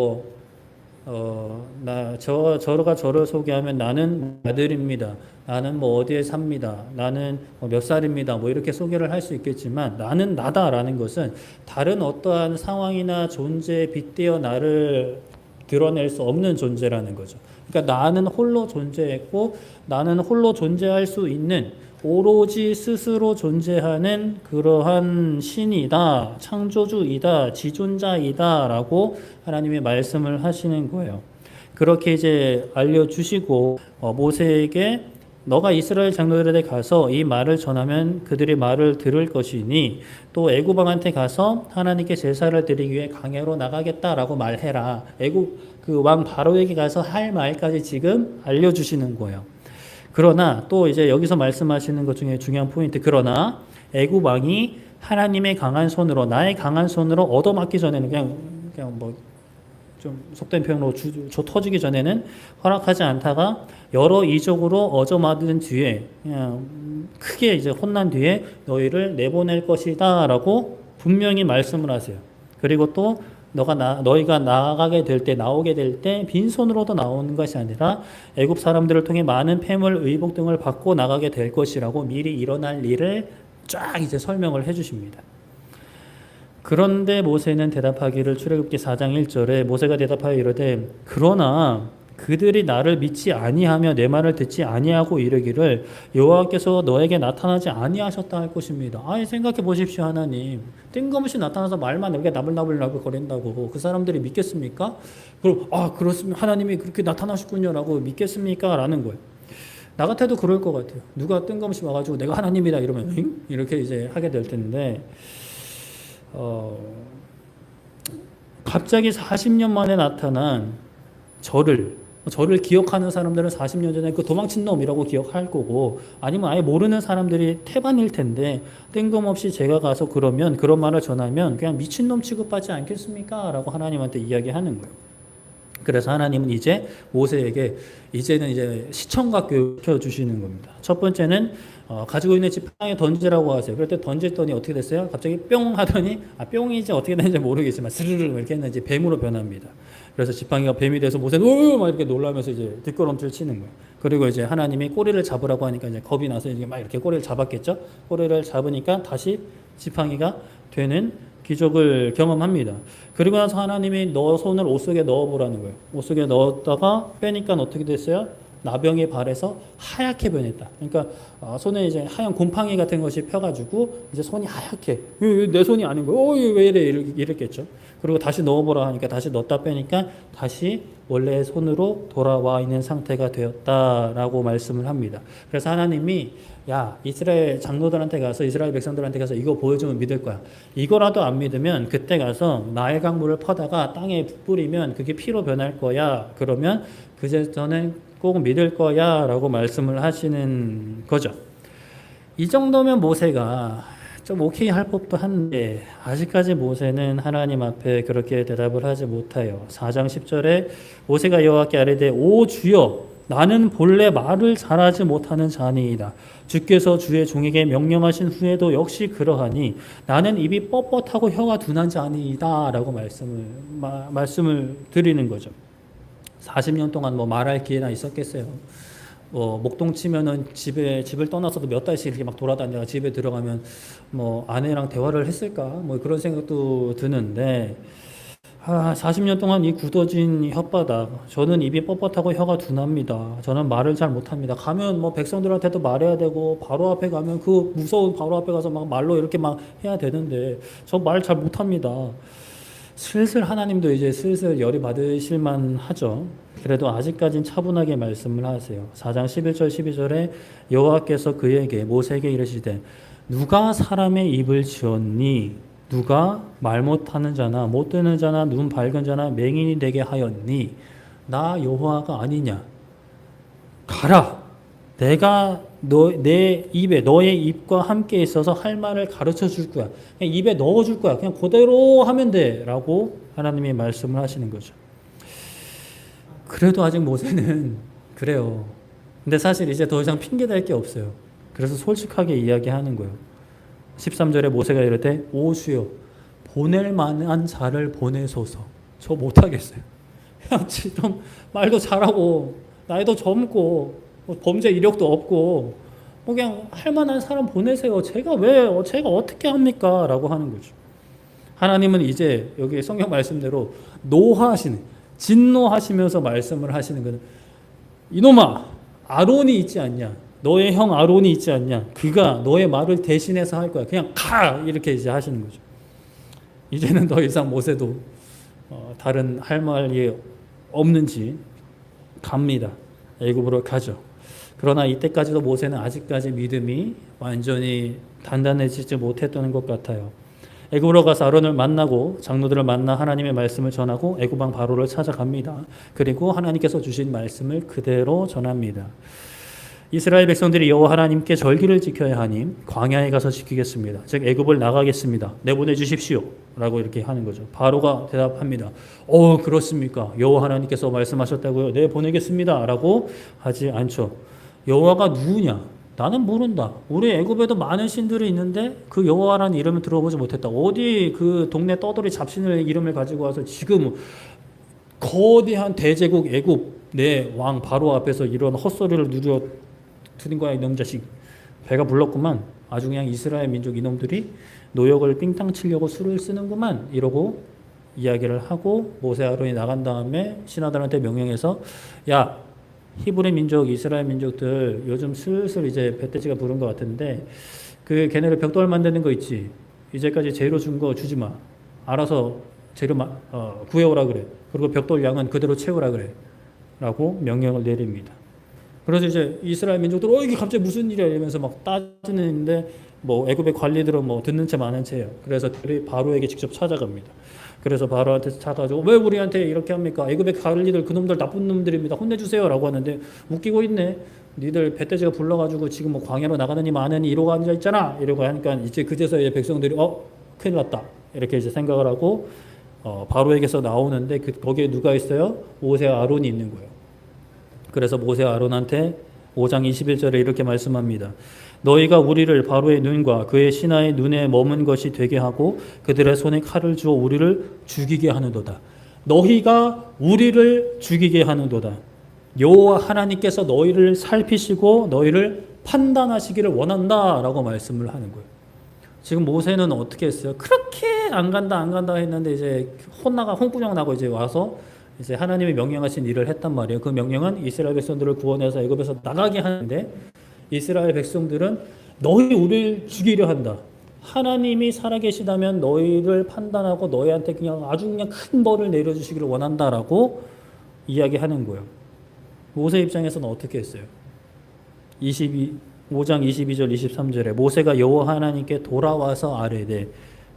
저가 저를 소개하면 나는 아들입니다. 나는 어디에 삽니다. 나는 몇 살입니다. 이렇게 소개를 할 수 있겠지만 나는 나다라는 것은 다른 어떠한 상황이나 존재에 빗대어 나를 드러낼 수 없는 존재라는 거죠. 그러니까 나는 홀로 존재했고 나는 홀로 존재할 수 있는 오로지 스스로 존재하는 그러한 신이다, 창조주이다, 지존자이다 라고 하나님이 말씀을 하시는 거예요. 그렇게 이제 알려주시고 모세에게 너가 이스라엘 장로들에게 가서 이 말을 전하면 그들이 말을 들을 것이니 또 애굽 왕한테 가서 하나님께 제사를 드리기 위해 광야로 나가겠다라고 말해라. 애굽 그 왕 바로에게 가서 할 말까지 지금 알려주시는 거예요. 그러나 또 이제 여기서 말씀하시는 것 중에 중요한 포인트. 그러나 애굽 왕이 하나님의 강한 손으로 나의 강한 손으로 얻어맞기 전에는 그냥 좀 속된 표현으로 터지기 전에는 허락하지 않다가 여러 이적으로 얻어맞은 뒤에 그냥 크게 이제 혼난 뒤에 너희를 내보낼 것이다라고 분명히 말씀을 하세요. 그리고 또 너희가 나오게 될 때 빈손으로도 나오는 것이 아니라 애굽 사람들을 통해 많은 폐물, 의복 등을 받고 나가게 될 것이라고 미리 일어날 일을 쫙 이제 설명을 해주십니다. 그런데 모세는 대답하기를 출애굽기 4장 1절에 모세가 대답하여 이르되 그러나 그들이 나를 믿지 아니하며 내 말을 듣지 아니하고 이르기를 여호와께서 너에게 나타나지 아니하셨다 할 것입니다. 생각해 보십시오. 하나님 뜬금없이 나타나서 말만 이렇게 나불나불 거린다고 그 사람들이 믿겠습니까? 그럼 그렇습니다. 하나님이 그렇게 나타나셨군요 라고 믿겠습니까? 라는 거예요. 나 같아도 그럴 것 같아요. 누가 뜬금없이 와가지고 내가 하나님이다 이러면 이렇게 이제 하게 될 텐데 갑자기 40년 만에 나타난 저를 기억하는 사람들은 40년 전에 그 도망친 놈이라고 기억할 거고 아니면 아예 모르는 사람들이 태반일 텐데 뜬금없이 제가 가서 그러면 그런 말을 전하면 그냥 미친놈 취급받지 않겠습니까? 라고 하나님한테 이야기하는 거예요. 그래서 하나님은 이제 모세에게 이제는 이제 시청각 교육시켜 주시는 겁니다. 첫 번째는 가지고 있는 지팡이 던지라고 하세요. 그럴 때 던졌더니 어떻게 됐어요? 갑자기 뿅 하더니 뿅이 이제 어떻게 되는지 모르겠지만 스르르 이렇게 했는지 뱀으로 변합니다. 그래서 지팡이가 뱀이 돼서 모세는 막 이렇게 놀라면서 이제 뒷걸음질 치는 거예요. 그리고 이제 하나님이 꼬리를 잡으라고 하니까 이제 겁이 나서 이제 막 이렇게 꼬리를 잡았겠죠. 꼬리를 잡으니까 다시 지팡이가 되는 기적을 경험합니다. 그리고 나서 하나님이 너 손을 옷 속에 넣어보라는 거예요. 옷 속에 넣었다가 빼니까 어떻게 됐어요? 나병이 발해서 하얗게 변했다. 그러니까 손에 이제 하얀 곰팡이 같은 것이 펴가지고 이제 손이 하얗게, 내 손이 아닌 거예요. 왜 이래 이랬겠죠. 그리고 다시 넣어보라 하니까 다시 넣었다 빼니까 다시 원래의 손으로 돌아와 있는 상태가 되었다라고 말씀을 합니다. 그래서 하나님이 야, 이스라엘 장로들한테 가서 이스라엘 백성들한테 가서 이거 보여주면 믿을 거야. 이거라도 안 믿으면 그때 가서 나일 강물을 퍼다가 땅에 뿌리면 그게 피로 변할 거야. 그러면 그제서는 꼭 믿을 거야 라고 말씀을 하시는 거죠. 이 정도면 모세가 좀 오케이 할 법도 한데 아직까지 모세는 하나님 앞에 그렇게 대답을 하지 못해요. 4장 10절에 모세가 여호와께 아뢰되 오 주여 나는 본래 말을 잘하지 못하는 자니이다. 주께서 주의 종에게 명령하신 후에도 역시 그러하니 나는 입이 뻣뻣하고 혀가 둔한 자니이다 라고 말씀을 드리는 거죠. 40년 동안 뭐 말할 기회나 있었겠어요. 목동 치면은 집을 떠나서도 몇 달씩 이렇게 막 돌아다니다가 집에 들어가면 뭐 아내랑 대화를 했을까? 뭐 그런 생각도 드는데 40년 동안 이 굳어진 혓바닥, 저는 입이 뻣뻣하고 혀가 둔합니다. 저는 말을 잘 못합니다. 가면 뭐 백성들한테도 말해야 되고 바로 앞에 가면 그 무서운 바로 앞에 가서 막 말로 이렇게 막 해야 되는데 저 말 잘 못합니다. 슬슬 하나님도 이제 슬슬 열이 받으실만 하죠. 그래도 아직까진 차분하게 말씀을 하세요. 4장 11절 12절에 여호와께서 그에게 모세에게 이르시되 누가 사람의 입을 지었니? 누가 말 못하는 자나 못 듣는 자나 눈 밝은 자나 맹인이 되게 하였니? 나 여호와가 아니냐? 가라. 내가 내 입에 너의 입과 함께 있어서 할 말을 가르쳐 줄 거야. 그냥 입에 넣어 줄 거야. 그냥 그대로 하면 돼. 라고 하나님이 말씀을 하시는 거죠. 그래도 아직 모세는 그래요. 근데 사실 이제 더 이상 핑계 댈 게 없어요. 그래서 솔직하게 이야기하는 거예요. 13절에 모세가 이르되 오 주여 보낼 만한 자를 보내소서. 저 못하겠어요. 그냥 좀 말도 잘하고 나이도 젊고 범죄 이력도 없고 그냥 할 만한 사람 보내세요. 제가 어떻게 합니까? 라고 하는 거죠. 하나님은 이제 여기 성경 말씀대로 진노하시면서 말씀을 하시는 거는 이놈아 아론이 있지 않냐? 너의 형 아론이 있지 않냐? 그가 너의 말을 대신해서 할 거야. 그냥 가! 이렇게 이제 하시는 거죠. 이제는 더 이상 모세도 다른 할 말이 없는지 갑니다. 애굽으로 가죠. 그러나 이때까지도 모세는 아직까지 믿음이 완전히 단단해지지 못했던 것 같아요. 애굽으로 가서 아론을 만나고 장로들을 만나 하나님의 말씀을 전하고 애굽 왕 바로를 찾아갑니다. 그리고 하나님께서 주신 말씀을 그대로 전합니다. 이스라엘 백성들이 여호와 하나님께 절기를 지켜야 하니 광야에 가서 지키겠습니다. 즉 애굽을 나가겠습니다. 내보내 주십시오. 라고 이렇게 하는 거죠. 바로가 대답합니다. 그렇습니까? 여호와 하나님께서 말씀하셨다고요? 네, 보내겠습니다. 라고 하지 않죠. 여호와가 누구냐? 나는 모른다. 우리 애굽에도 많은 신들이 있는데 그 여호와라는 이름을 들어보지 못했다. 어디 그 동네 떠돌이 잡신의 이름을 가지고 와서 지금 거대한 대제국 애굽 내 왕 바로 앞에서 이런 헛소리를 누려드린 거야 이놈 자식. 배가 불렀구만. 아주 그냥 이스라엘 민족 이놈들이 노역을 삥땅 치려고 수를 쓰는구만 이러고 이야기를 하고 모세 아론이 나간 다음에 신하들한테 명령해서 야 히브리 민족 이스라엘 민족들 요즘 슬슬 이제 배때지가 부른 것 같은데 그 걔네들 벽돌 만드는 거 있지 이제까지 재료 준 거 주지 마 알아서 재료 구해오라 그래 그리고 벽돌 양은 그대로 채우라 그래 라고 명령을 내립니다. 그래서 이제 이스라엘 민족들 이게 갑자기 무슨 일이야 이러면서 막 따지는데 뭐 애굽의 관리들은 뭐 듣는 채 마는 채예요. 그래서 그들이 바로에게 직접 찾아갑니다. 그래서 바로한테 찾아가지고 왜 우리한테 이렇게 합니까? 애굽의 관리들 그놈들 나쁜 놈들입니다. 혼내주세요 라고 하는데 웃기고 있네. 니들 배때지가 불러가지고 지금 뭐 광야로 나가느니 마느니 이러고 앉아있잖아 이러고 하니까 이제 그제서야 백성들이 큰일 났다 이렇게 이제 생각을 하고 바로에게서 나오는데 거기에 누가 있어요? 모세와 아론이 있는 거예요. 그래서 모세와 아론한테 5장 21절에 이렇게 말씀합니다. 너희가 우리를 바로의 눈과 그의 신하의 눈에 머문 것이 되게 하고 그들의 손에 칼을 주어 우리를 죽이게 하는도다. 너희가 우리를 죽이게 하는도다. 여호와 하나님께서 너희를 살피시고 너희를 판단하시기를 원한다라고 말씀을 하는 거예요. 지금 모세는 어떻게 했어요? 그렇게 안 간다 했는데 이제 홍군형 나고 이제 와서 이제 하나님이 명령하신 일을 했단 말이에요. 그 명령은 이스라엘 백성들을 구원해서 애굽에서 나가게 하는데 이스라엘 백성들은 너희 우리를 죽이려 한다. 하나님이 살아계시다면 너희를 판단하고 너희한테 아주 큰 벌을 내려주시기를 원한다라고 이야기하는 거예요. 모세 입장에서는 어떻게 했어요? 5장 22절 23절에 모세가 여호와 하나님께 돌아와서 아뢰되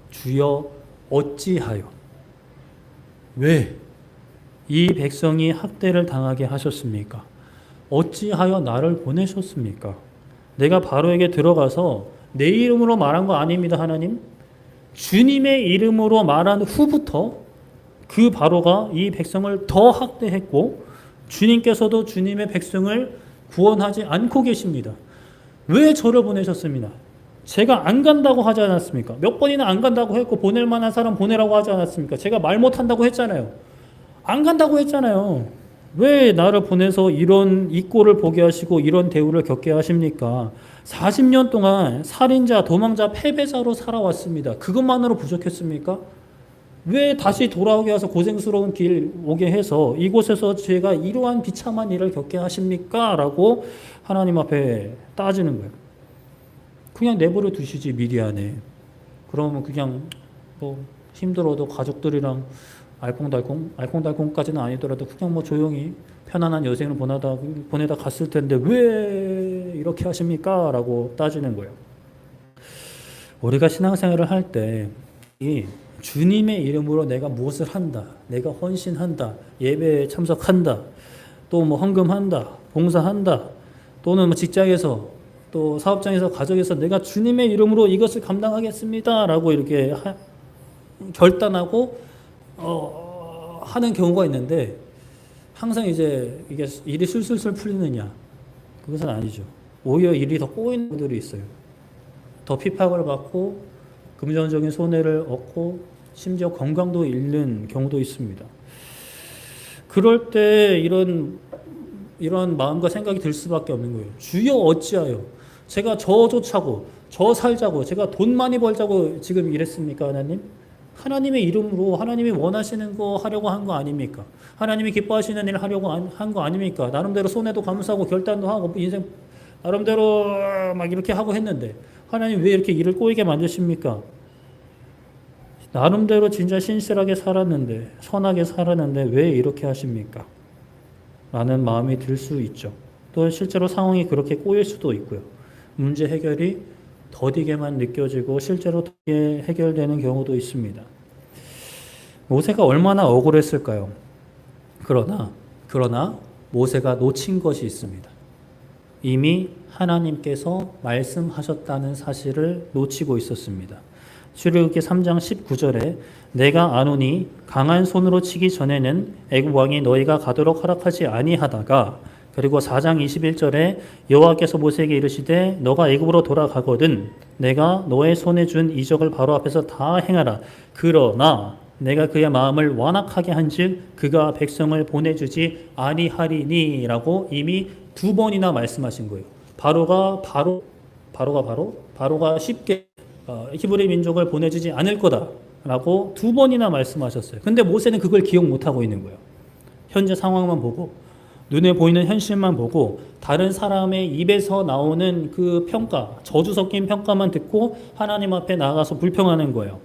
주여 어찌하여 왜 이 백성이 학대를 당하게 하셨습니까? 어찌하여 나를 보내셨습니까? 내가 바로에게 들어가서 내 이름으로 말한 거 아닙니다, 하나님. 주님의 이름으로 말한 후부터 그 바로가 이 백성을 더 학대했고 주님께서도 주님의 백성을 구원하지 않고 계십니다. 왜 저를 보내셨습니다? 제가 안 간다고 하지 않았습니까? 몇 번이나 안 간다고 했고 보낼 만한 사람 보내라고 하지 않았습니까? 제가 말 못한다고 했잖아요. 안 간다고 했잖아요. 왜 나를 보내서 이런 이 꼴을 보게 하시고 이런 대우를 겪게 하십니까? 40년 동안 살인자, 도망자, 패배자로 살아왔습니다. 그것만으로 부족했습니까? 왜 다시 돌아오게 해서 고생스러운 길 오게 해서 이곳에서 제가 이러한 비참한 일을 겪게 하십니까? 라고 하나님 앞에 따지는 거예요. 그냥 내버려 두시지 미디안에. 그러면 그냥 뭐 힘들어도 가족들이랑 알콩달콩까지는 아니더라도 그냥 뭐 조용히 편안한 여생을 보내다 갔을 텐데 왜 이렇게 하십니까? 라고 따지는 거예요. 우리가 신앙생활을 할 때 이 주님의 이름으로 내가 무엇을 한다, 내가 헌신한다, 예배에 참석한다, 또 뭐 헌금한다, 봉사한다, 또는 뭐 직장에서 또 사업장에서 가정에서 내가 주님의 이름으로 이것을 감당하겠습니다 라고 이렇게 결단하고 하는 경우가 있는데 항상 이제 이게 일이 술술술 풀리느냐? 그것은 아니죠. 오히려 일이 더 꼬이는 분들이 있어요. 더 핍박을 받고 금전적인 손해를 얻고 심지어 건강도 잃는 경우도 있습니다. 그럴 때 이런 마음과 생각이 들 수밖에 없는 거예요. 주여 어찌하여 제가 저 좋자고 저 살자고 제가 돈 많이 벌자고 지금 이랬습니까, 하나님? 하나님의 이름으로 하나님이 원하시는 거 하려고 한 거 아닙니까? 하나님이 기뻐하시는 일 하려고 한 거 아닙니까? 나름대로 손해도 감수하고 결단도 하고 인생 나름대로 막 이렇게 하고 했는데 하나님 왜 이렇게 일을 꼬이게 만드십니까? 나름대로 진짜 신실하게 살았는데 선하게 살았는데 왜 이렇게 하십니까? 라는 마음이 들 수 있죠. 또 실제로 상황이 그렇게 꼬일 수도 있고요. 문제 해결이 더디게만 느껴지고 실제로 더디게 해결되는 경우도 있습니다. 모세가 얼마나 억울했을까요? 그러나 모세가 놓친 것이 있습니다. 이미 하나님께서 말씀하셨다는 사실을 놓치고 있었습니다. 출애굽기 3장 19절에 내가 아노니 강한 손으로 치기 전에는 애굽 왕이 너희가 가도록 허락하지 아니하다가 그리고 4장 21절에 여호와께서 모세에게 이르시되 너가 애굽으로 돌아가거든 내가 너의 손에 준 이적을 바로 앞에서 다 행하라. 그러나 내가 그의 마음을 완악하게 한즉 그가 백성을 보내주지 아니하리니 라고 이미 2번이나 말씀하신 거예요. 바로가 쉽게 히브리 민족을 보내주지 않을 거다 라고 2번이나 말씀하셨어요. 근데 모세는 그걸 기억 못하고 있는 거예요. 현재 상황만 보고 눈에 보이는 현실만 보고 다른 사람의 입에서 나오는 그 평가, 저주 섞인 평가만 듣고 하나님 앞에 나가서 불평하는 거예요.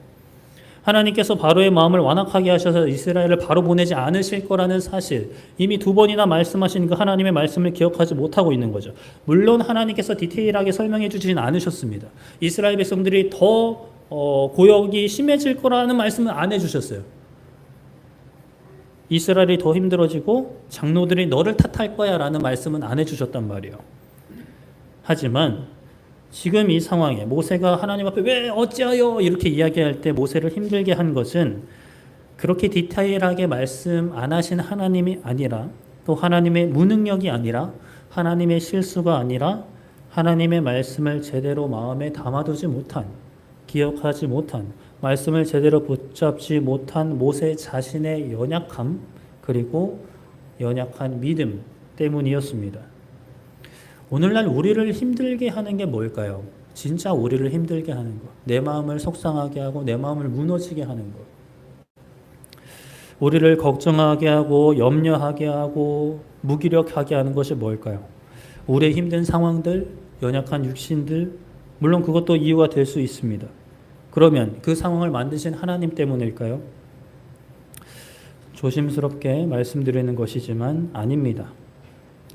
하나님께서 바로의 마음을 완악하게 하셔서 이스라엘을 바로 보내지 않으실 거라는 사실, 이미 2번이나 말씀하신 그 하나님의 말씀을 기억하지 못하고 있는 거죠. 물론 하나님께서 디테일하게 설명해 주지는 않으셨습니다. 이스라엘 백성들이 더 고역이 심해질 거라는 말씀은 안 해주셨어요. 이스라엘이 더 힘들어지고 장로들이 너를 탓할 거야 라는 말씀은 안 해주셨단 말이에요. 하지만 지금 이 상황에 모세가 하나님 앞에 왜 어찌하여 이렇게 이야기할 때 모세를 힘들게 한 것은 그렇게 디테일하게 말씀 안 하신 하나님이 아니라 또 하나님의 무능력이 아니라 하나님의 실수가 아니라 하나님의 말씀을 제대로 마음에 담아두지 못한, 기억하지 못한, 말씀을 제대로 붙잡지 못한 모세 자신의 연약함 그리고 연약한 믿음 때문이었습니다. 오늘날 우리를 힘들게 하는 게 뭘까요? 진짜 우리를 힘들게 하는 것, 내 마음을 속상하게 하고 내 마음을 무너지게 하는 것, 우리를 걱정하게 하고 염려하게 하고 무기력하게 하는 것이 뭘까요? 우리의 힘든 상황들, 연약한 육신들, 물론 그것도 이유가 될 수 있습니다. 그러면 그 상황을 만드신 하나님 때문일까요? 조심스럽게 말씀드리는 것이지만 아닙니다.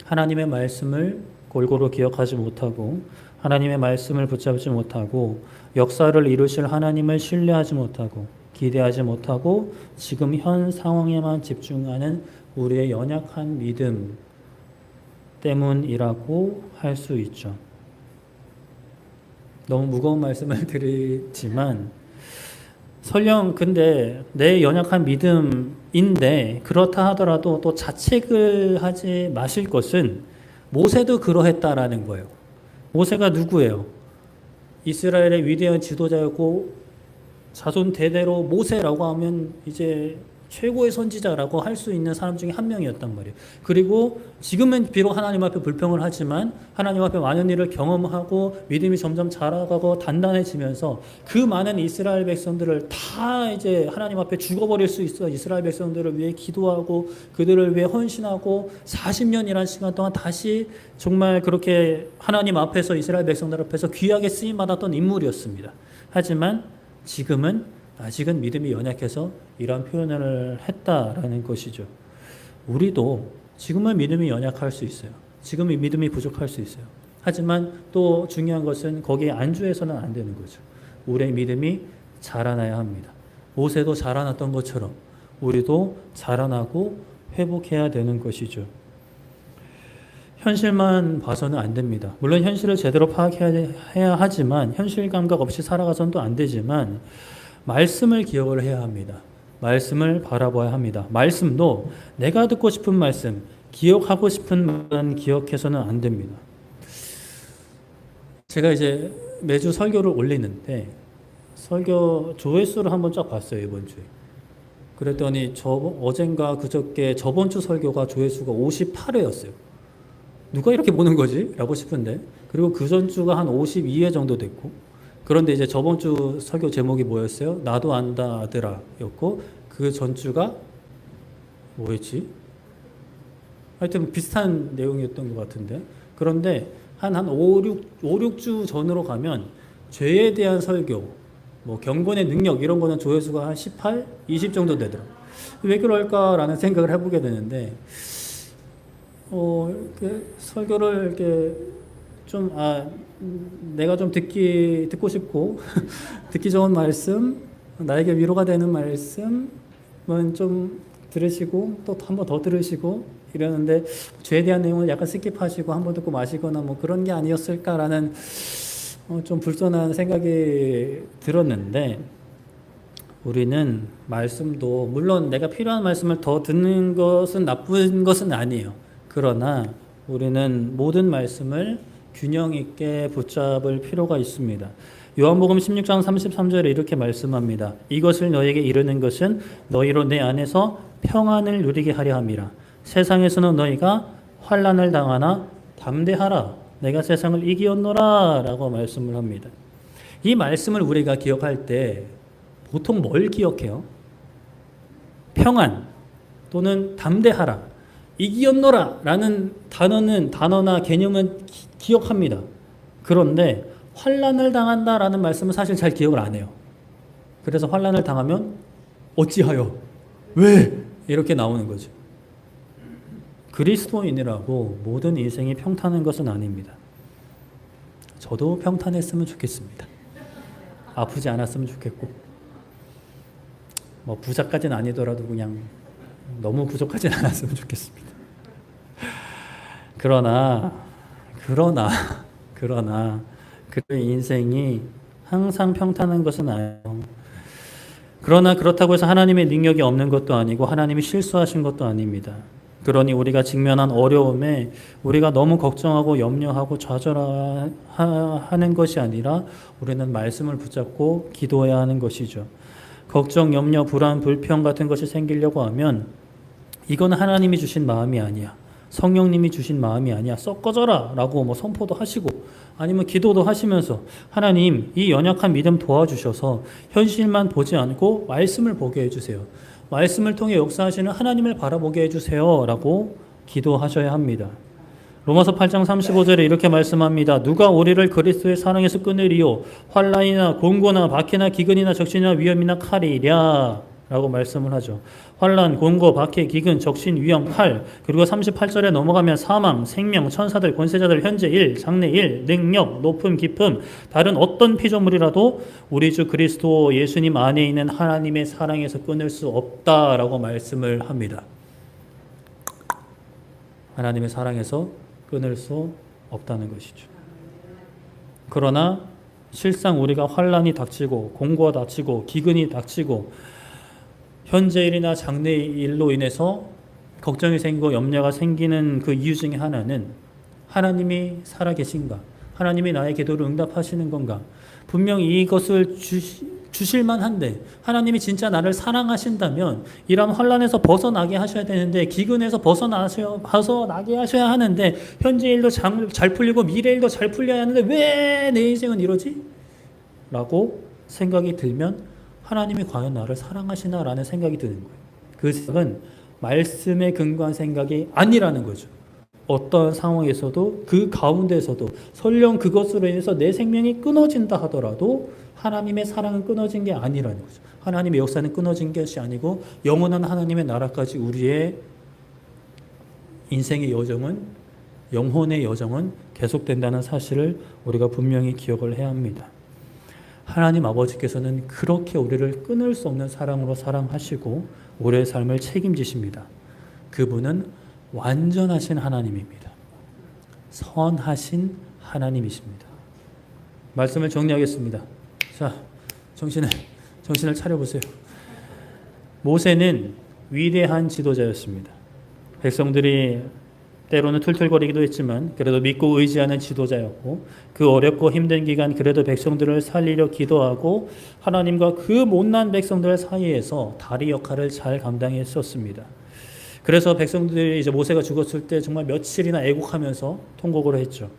하나님의 말씀을 골고루 기억하지 못하고 하나님의 말씀을 붙잡지 못하고 역사를 이루실 하나님을 신뢰하지 못하고 기대하지 못하고 지금 현 상황에만 집중하는 우리의 연약한 믿음 때문이라고 할 수 있죠. 너무 무거운 말씀을 드리지만 설령 근데 내 연약한 믿음인데 그렇다 하더라도 또 자책을 하지 마실 것은 모세도 그러했다라는 거예요. 모세가 누구예요? 이스라엘의 위대한 지도자였고 자손 대대로 모세라고 하면 이제 최고의 선지자라고 할 수 있는 사람 중에 한 명이었단 말이에요. 그리고 지금은 비록 하나님 앞에 불평을 하지만 하나님 앞에 많은 일을 경험하고 믿음이 점점 자라가고 단단해지면서 그 많은 이스라엘 백성들을 다 이제 하나님 앞에 죽어버릴 수 있어. 이스라엘 백성들을 위해 기도하고 그들을 위해 헌신하고 40년이라는 시간 동안 다시 정말 그렇게 하나님 앞에서 이스라엘 백성들 앞에서 귀하게 쓰임받았던 인물이었습니다. 하지만 지금은 아직은 믿음이 연약해서 이런 표현을 했다라는 것이죠. 우리도 지금은 믿음이 연약할 수 있어요. 지금은 믿음이 부족할 수 있어요. 하지만 또 중요한 것은 거기에 안주해서는 안 되는 거죠. 우리의 믿음이 자라나야 합니다. 모세도 자라났던 것처럼 우리도 자라나고 회복해야 되는 것이죠. 현실만 봐서는 안 됩니다. 물론 현실을 제대로 파악해야 하지만 현실 감각 없이 살아가서는 또 안 되지만 말씀을 기억을 해야 합니다. 말씀을 바라봐야 합니다. 말씀도 내가 듣고 싶은 말씀, 기억하고 싶은 말만 기억해서는 안 됩니다. 제가 이제 매주 설교를 올리는데 설교 조회수를 한번 쫙 봤어요, 이번 주에. 그랬더니 어젠가 그저께 저번 주 설교가 조회수가 58회였어요. 누가 이렇게 보는 거지? 라고 싶은데 그리고 그 전주가 한 52회 정도 됐고 그런데 이제 저번 주 설교 제목이 뭐였어요? 나도 안다 아들아 였고 그 전주가 뭐였지? 하여튼 비슷한 내용이었던 것 같은데 그런데 한 5, 6주 전으로 가면 죄에 대한 설교 뭐 경건의 능력 이런 거는 조회수가 한 18, 20 정도 되더라고요. 왜 그럴까라는 생각을 해보게 되는데 이렇게 설교를 이렇게 좀 내가 좀 듣고 싶고 듣기 좋은 말씀, 나에게 위로가 되는 말씀은 좀 들으시고 또 한 번 더 들으시고 이러는데 죄에 대한 내용을 약간 스킵하시고 한 번 듣고 마시거나 뭐 그런 게 아니었을까라는 좀 불편한 생각이 들었는데 우리는 말씀도 물론 내가 필요한 말씀을 더 듣는 것은 나쁜 것은 아니에요. 그러나 우리는 모든 말씀을 균형 있게 붙잡을 필요가 있습니다. 요한복음 16장 33절에 이렇게 말씀합니다. 이것을 너에게 이르는 것은 너희로 내 안에서 평안을 누리게 하려 함이라. 세상에서는 너희가 환난을 당하나 담대하라. 내가 세상을 이기었노라 라고 말씀을 합니다. 이 말씀을 우리가 기억할 때 보통 뭘 기억해요? 평안 또는 담대하라. 이기었노라 라는 단어나 개념은 기억합니다. 그런데 환난을 당한다라는 말씀은 사실 잘 기억을 안 해요. 그래서 환난을 당하면 어찌하여? 왜? 이렇게 나오는 거죠. 그리스도인이라고 모든 인생이 평탄한 것은 아닙니다. 저도 평탄했으면 좋겠습니다. 아프지 않았으면 좋겠고 뭐 부자까지는 아니더라도 그냥 너무 부족하진 않았으면 좋겠습니다. 그러나 그의 인생이 항상 평탄한 것은 아니에요. 그러나 그렇다고 해서 하나님의 능력이 없는 것도 아니고 하나님이 실수하신 것도 아닙니다. 그러니 우리가 직면한 어려움에 우리가 너무 걱정하고 염려하고 좌절하는 것이 아니라 우리는 말씀을 붙잡고 기도해야 하는 것이죠. 걱정, 염려, 불안, 불평 같은 것이 생기려고 하면 이건 하나님이 주신 마음이 아니야. 성령님이 주신 마음이 아니야. 썩 꺼져라 라고 뭐 선포도 하시고 아니면 기도도 하시면서 하나님 이 연약한 믿음 도와주셔서 현실만 보지 않고 말씀을 보게 해주세요. 말씀을 통해 역사하시는 하나님을 바라보게 해주세요 라고 기도하셔야 합니다. 로마서 8장 35절에 이렇게 말씀합니다. 누가 우리를 그리스도의 사랑에서 끊으리요? 환난이나 곤고나 박해나 기근이나 적신이나 위험이나 칼이랴 라고 말씀을 하죠. 환난, 곤고, 박해, 기근, 적신, 위험, 칼. 그리고 38절에 넘어가면 사망, 생명, 천사들, 권세자들, 현재 일, 장래 일, 능력, 높음, 깊음, 다른 어떤 피조물이라도 우리 주 그리스도 예수님 안에 있는 하나님의 사랑에서 끊을 수 없다라고 말씀을 합니다. 하나님의 사랑에서 끊을 수 없다는 것이죠. 그러나 실상 우리가 환난이 닥치고 공고가 닥치고 기근이 닥치고 현재 일이나 장래 일로 인해서 걱정이 생기고 염려가 생기는 그 이유 중에 하나는 하나님이 살아계신가? 하나님이 나의 기도를 응답하시는 건가? 분명히 이것을 주실만 한데 하나님이 진짜 나를 사랑하신다면 이런 환난에서 벗어나게 하셔야 되는데 기근에서 벗어나게 하셔야 하는데 현재 일도 잘 풀리고 미래 일도 잘 풀려야 하는데 왜 내 인생은 이러지? 라고 생각이 들면 하나님이 과연 나를 사랑하시나라는 생각이 드는 거예요. 그 생각은 말씀에 근거한 생각이 아니라는 거죠. 어떤 상황에서도 그 가운데서도 설령 그것으로 인해서 내 생명이 끊어진다 하더라도 하나님의 사랑은 끊어진 게 아니라는 거죠. 하나님의 역사는 끊어진 것이 아니고 영원한 하나님의 나라까지 우리의 인생의 여정은 영혼의 여정은 계속된다는 사실을 우리가 분명히 기억을 해야 합니다. 하나님 아버지께서는 그렇게 우리를 끊을 수 없는 사랑으로 사랑하시고 우리의 삶을 책임지십니다. 그분은 완전하신 하나님입니다. 선하신 하나님이십니다. 말씀을 정리하겠습니다. 자, 정신을 차려보세요. 모세는 위대한 지도자였습니다. 백성들이 때로는 툴툴거리기도 했지만 그래도 믿고 의지하는 지도자였고 그 어렵고 힘든 기간 그래도 백성들을 살리려 기도하고 하나님과 그 못난 백성들 사이에서 다리 역할을 잘 감당했었습니다. 그래서 백성들이 이제 모세가 죽었을 때 정말 며칠이나 애곡하면서 통곡을 했죠.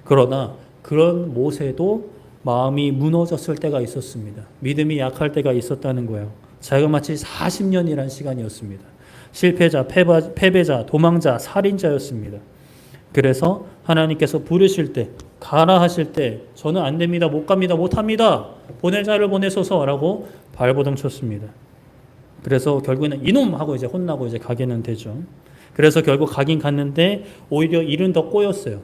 그러나 그런 모세도 마음이 무너졌을 때가 있었습니다. 믿음이 약할 때가 있었다는 거예요. 자그마치 40년이란 시간이었습니다. 실패자, 패배자, 도망자, 살인자였습니다. 그래서 하나님께서 부르실 때, 가라 하실 때 저는 안 됩니다, 못 갑니다, 못 합니다. 보낼 자를 보내소서라고 발버둥 쳤습니다. 그래서 결국에는 이놈 하고 이제 혼나고 이제 가게는 되죠. 그래서 결국 가긴 갔는데 오히려 일은 더 꼬였어요.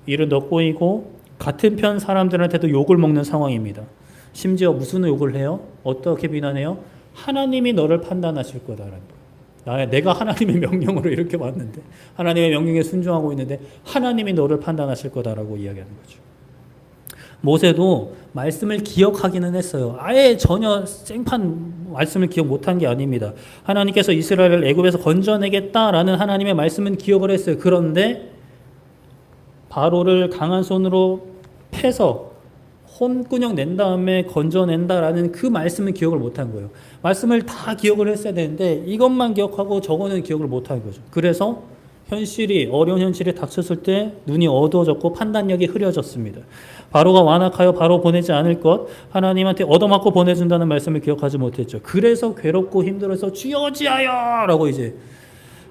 일은 더 꼬이고 같은 편 사람들한테도 욕을 먹는 상황입니다. 심지어 무슨 욕을 해요? 어떻게 비난해요? 하나님이 너를 판단하실 거다라는 거예요. 내가 하나님의 명령으로 이렇게 왔는데 하나님의 명령에 순종하고 있는데 하나님이 너를 판단하실 거다라고 이야기하는 거죠. 모세도 말씀을 기억하기는 했어요. 아예 전혀 생판 말씀을 기억 못한 게 아닙니다. 하나님께서 이스라엘을 애굽에서 건져내겠다라는 하나님의 말씀은 기억을 했어요. 그런데 바로를 강한 손으로 패서 혼꾸녕 낸 다음에 건져낸다라는 그 말씀은 기억을 못한 거예요. 말씀을 다 기억을 했어야 되는데 이것만 기억하고 저거는 기억을 못한 거죠. 그래서 어려운 현실이 닥쳤을 때 눈이 어두워졌고 판단력이 흐려졌습니다. 바로가 완악하여 바로 보내지 않을 것, 하나님한테 얻어맞고 보내준다는 말씀을 기억하지 못했죠. 그래서 괴롭고 힘들어서 주여 어찌하여 라고 이제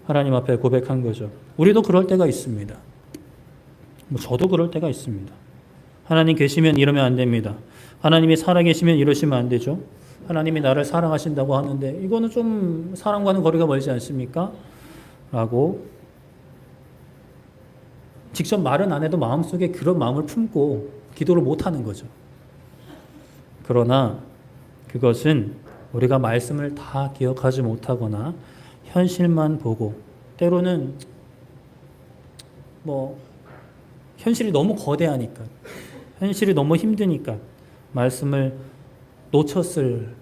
하나님 앞에 고백한 거죠. 우리도 그럴 때가 있습니다. 저도 그럴 때가 있습니다. 하나님 계시면 이러면 안 됩니다. 하나님이 살아계시면 이러시면 안 되죠. 하나님이 나를 사랑하신다고 하는데 이거는 좀 사랑과는 거리가 멀지 않습니까? 라고 직접 말은 안 해도 마음속에 그런 마음을 품고 기도를 못하는 거죠. 그러나 그것은 우리가 말씀을 다 기억하지 못하거나 현실만 보고 때로는 현실이 너무 거대하니까 현실이 너무 힘드니까 말씀을 놓쳤을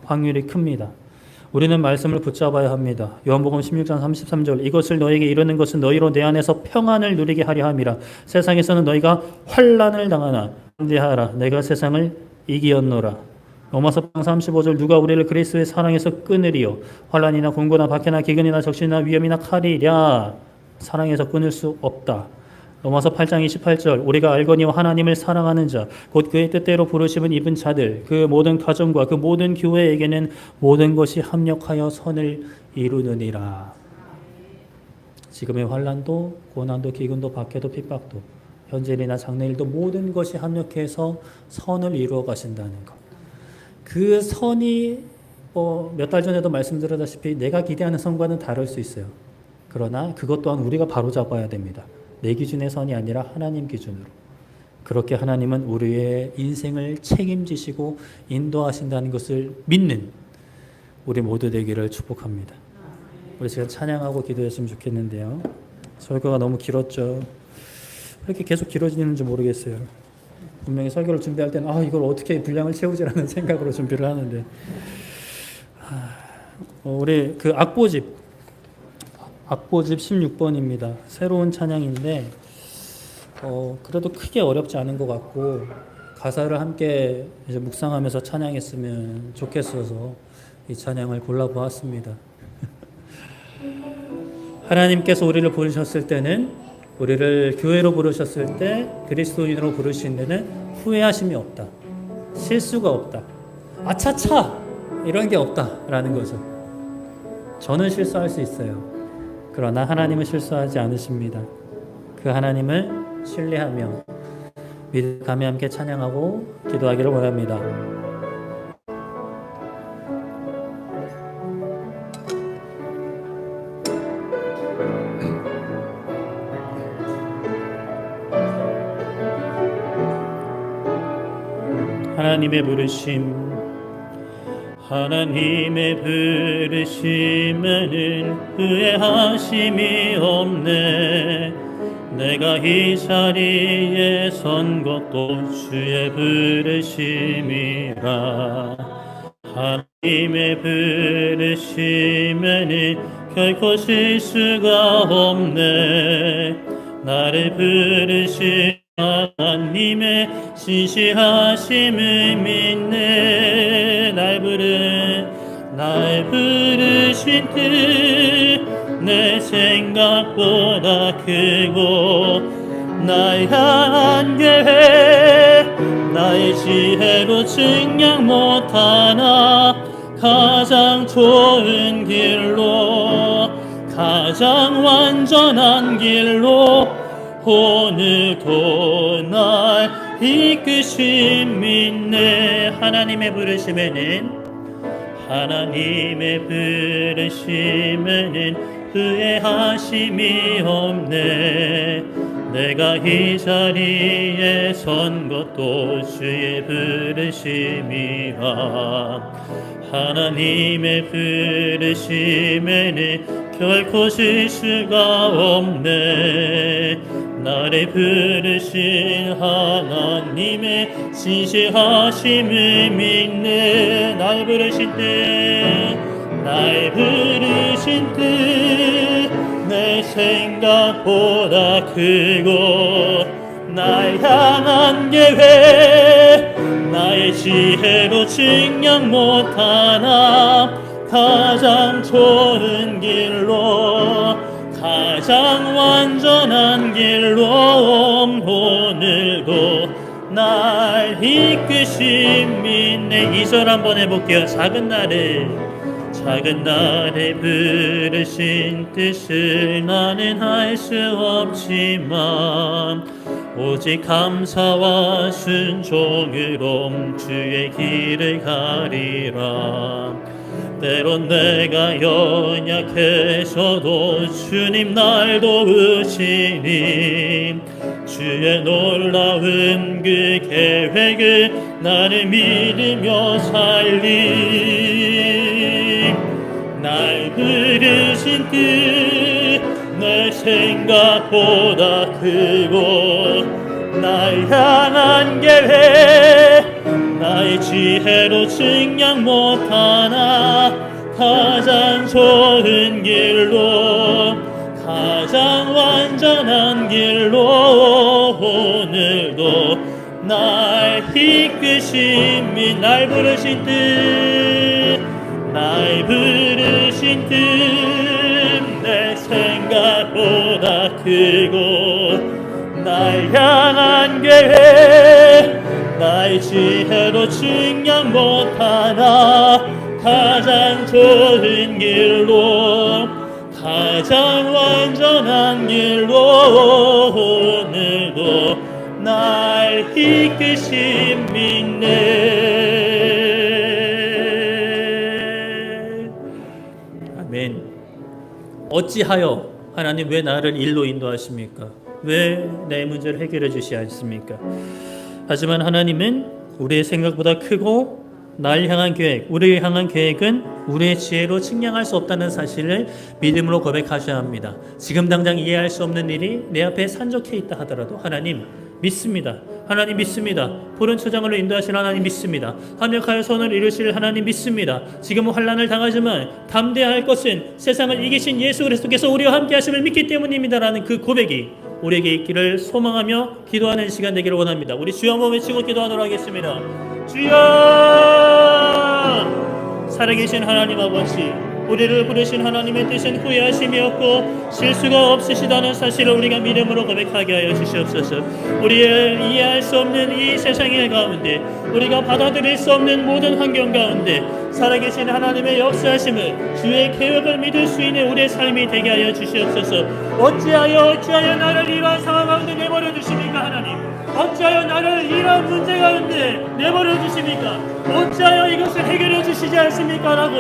확률이 큽니다. 우리는 말씀을 붙잡아야 합니다. 요한복음 16장 33절 이것을 너에게 이르는 것은 너희로 내 안에서 평안을 누리게 하려 함이라. 세상에서는 너희가 환난을 당하나 담대하라. 내가 세상을 이기었노라. 로마서 35절 누가 우리를 그리스도의 사랑에서 끊으리요. 환난이나 곤고나 박해나 기근이나 적신이나 위험이나 칼이랴. 사랑에서 끊을 수 없다. 로마서 8장 28절 우리가 알거니와 하나님을 사랑하는 자 곧 그의 뜻대로 부르심을 입은 자들 그 모든 가정과 그 모든 교회에게는 모든 것이 합력하여 선을 이루느니라. 지금의 환난도 고난도 기근도 박해도 핍박도 현재일이나 장래일도 모든 것이 합력해서 선을 이루어 가신다는 것. 그 선이 몇 달 전에도 말씀드렸다시피 내가 기대하는 선과는 다를 수 있어요. 그러나 그것 또한 우리가 바로잡아야 됩니다. 내 기준의 선이 아니라 하나님 기준으로. 그렇게 하나님은 우리의 인생을 책임지시고 인도하신다는 것을 믿는 우리 모두 되기를 축복합니다. 우리 지금 찬양하고 기도했으면 좋겠는데요. 설교가 너무 길었죠. 왜 이렇게 계속 길어지는지 모르겠어요. 분명히 설교를 준비할 때는 이걸 어떻게 분량을 채우지라는 생각으로 준비를 하는데 우리 그 악보집 16번입니다. 새로운 찬양인데 그래도 크게 어렵지 않은 것 같고 가사를 함께 이제 묵상하면서 찬양했으면 좋겠어서 이 찬양을 골라보았습니다. 하나님께서 우리를 부르셨을 때는 우리를 교회로 부르셨을 때 그리스도인으로 부르신 데는 후회하심이 없다. 실수가 없다. 아차차 이런 게 없다라는 거죠. 저는 실수할 수 있어요. 그러나 하나님은 실수하지 않으십니다. 그 하나님을 신뢰하며 믿음감에 함께 찬양하고 기도하기를 원합니다. 하나님의 부르심 하나님의 부르심에는 후회하심이 없네. 내가 이 자리에 선 것도 주의 부르심이라. 하나님의 부르심에는 결코 실수가 없네. 나를 부르신 하나님의 신실하심을 믿네. 날 부르신 뜻 내 생각보다 크고 날 향한 계획 나의 지혜로 증량 못하나 가장 좋은 길로 가장 완전한 길로 오늘도 날 이끄신 믿네. 하나님의 부르심에는 후회하심이 없네. 내가 이 자리에 선 것도 주의 부르심이라. 하나님의 부르심에는 결코 실수가 없네. 나를 부르신 하나님의 신실하심을 믿네. 날 부르신 뜻 내 생각보다 크고 날 향한 계획 나의 지혜로 증량 못하나 가장 좋은 길로 가장 완전한 길로 오늘도 날 이끄신 믿네. 2절 한번 해볼게요. 작은 나를 부르신 뜻을 나는 할 수 없지만 오직 감사와 순종으로 주의 길을 가리라. 때론 내가 연약해서도 주님 날 도우시니 주의 놀라운 그 계획을 나는 믿으며 살리. 날 부르신 뜻 내 생각보다 크고 날 향한 계획 나의 지혜로 증량 못하나 가장 좋은 길로 가장 완전한 길로 오늘도 날 이끄심이 날 부르신 뜻 내 생각보다 보다 크고 날 향한 계획 나의 지혜로 증량 못하나 가장 좋은 길로 가장 완전한 길로 오늘도 날 이끄심 믿네. 아멘. 어찌하여 하나님 왜 나를 일로 인도하십니까? 왜 내 문제를 해결해 주시지 않습니까? 하지만 하나님은 우리의 생각보다 크고 날 향한 계획, 우리를 향한 계획은 우리의 지혜로 측량할 수 없다는 사실을 믿음으로 고백하셔야 합니다. 지금 당장 이해할 수 없는 일이 내 앞에 산적해 있다 하더라도 하나님 믿습니다. 하나님 믿습니다. 푸른 초장으로 인도하신 하나님 믿습니다. 합력하여 선을 이루실 하나님 믿습니다. 지금은 환난을 당하지만 담대할 것은 세상을 이기신 예수 그리스도께서 우리와 함께 하심을 믿기 때문입니다라는 그 고백이 우리에게 있기를 소망하며 기도하는 시간 되기를 원합니다. 우리 주여 한번 외치고 기도하도록 하겠습니다. 주여! 살아계신 하나님 아버지, 우리를 부르신 하나님의 뜻은 후회하심이 없고 실수가 없으시다는 사실을 우리가 믿음으로 고백하게 하여 주시옵소서. 우리의 이해할 수 없는 이 세상의 가운데, 우리가 받아들일 수 없는 모든 환경 가운데 살아계신 하나님의 역사하심을, 주의 계획을 믿을 수 있는 우리의 삶이 되게 하여 주시옵소서. 어찌하여 나를 이러한 상황 가운데 내버려 두십니까 하나님? 어찌하여 나를 이러한 문제 가운데 내버려 두십니까? 어찌하여 이것을 해결해 주시지 않습니까? 라고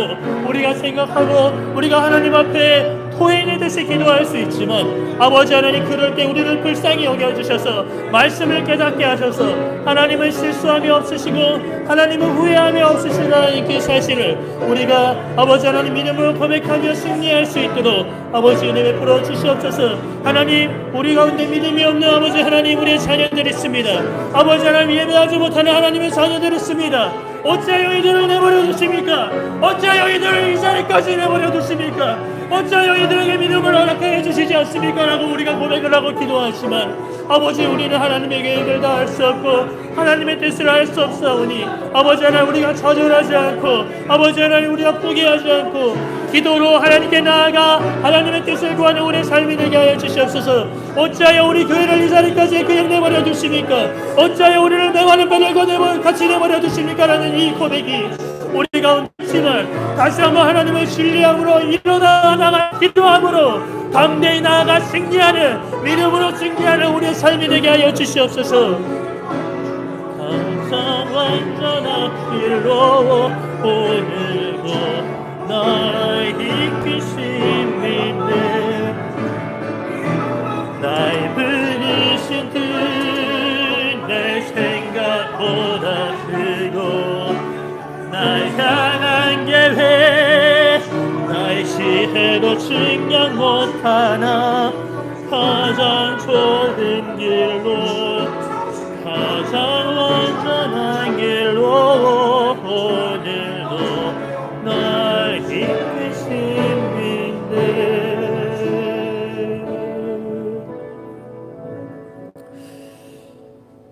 우리가 생각하고 우리가 하나님 앞에 토해내 듯이 기도할 수 있지만 아버지 하나님, 그럴 때 우리를 불쌍히 여겨주셔서 말씀을 깨닫게 하셔서 하나님은 실수함이 없으시고 하나님은 후회함이 없으시다는 그 사실을 우리가 아버지 하나님 믿음으로 고백하며 승리할 수 있도록 아버지 은혜 베풀어 주시옵소서. 하나님, 우리 가운데 믿음이 없는 아버지 하나님, 우리의 자녀들 있습니다. 아버지 하나님, 예배하지 못하는 하나님의 자녀들 있습니다. 어찌하여 이들을 내버려 두십니까? 어찌하여 이들을 이 자리까지 내버려 두십니까? 어찌하여 이들에게 믿음을 허락해 주시지 않습니까? 라고 우리가 고백을 하고 기도하지만 아버지, 우리는 하나님의 계획을 다 할 수 없고 하나님의 뜻을 알 수 없사오니 아버지 하나님, 우리가 좌절하지 않고 아버지 하나님, 우리가 포기하지 않고 기도로 하나님께 나아가 하나님의 뜻을 구하는 우리의 삶이 되게 하여 주시옵소서. 어찌하여 우리 교회를 이 자리까지 그냥 내버려 두십니까? 어찌하여 우리를 맹하는 배들과 같이 내버려 두십니까? 라는 이 고백이 우리 가운데 있지만 다시 한번 하나님을 신뢰함으로 일어나 나가 기도함으로 담대히 나아가 승리하는, 믿음으로 승리하는 우리의 삶이 되게 하여 주시옵소서. 가장 완전한 길로 오늘도 날 이끄심 믿네. 넓으신 뜻 내 생각보다 크고 날 향한 계획 나의 지혜로 측량 못하나 가장 좋은 길로 가장 완전한 길로 오늘도 날 이끄심 믿네.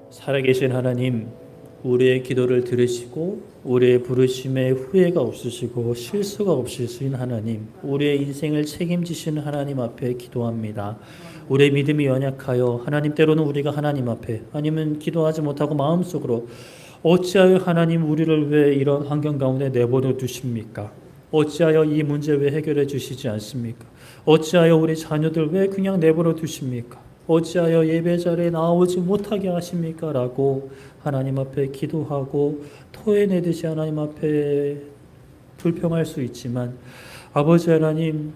살아계신 하나님, 우리의 기도를 들으시고 우리의 부르심에 후회가 없으시고 실수가 없으신 하나님, 우리의 인생을 책임지시는 하나님 앞에 기도합니다. 우리의 믿음이 연약하여 하나님, 때로는 우리가 하나님 앞에 아니면 기도하지 못하고 마음속으로 어찌하여 하나님 우리를 왜 이런 환경 가운데 내버려 두십니까? 어찌하여 이 문제 왜 해결해 주시지 않습니까? 어찌하여 우리 자녀들 왜 그냥 내버려 두십니까? 어찌하여 예배 자리에 나오지 못하게 하십니까? 라고 하나님 앞에 기도하고 토해내듯이 하나님 앞에 불평할 수 있지만 아버지 하나님,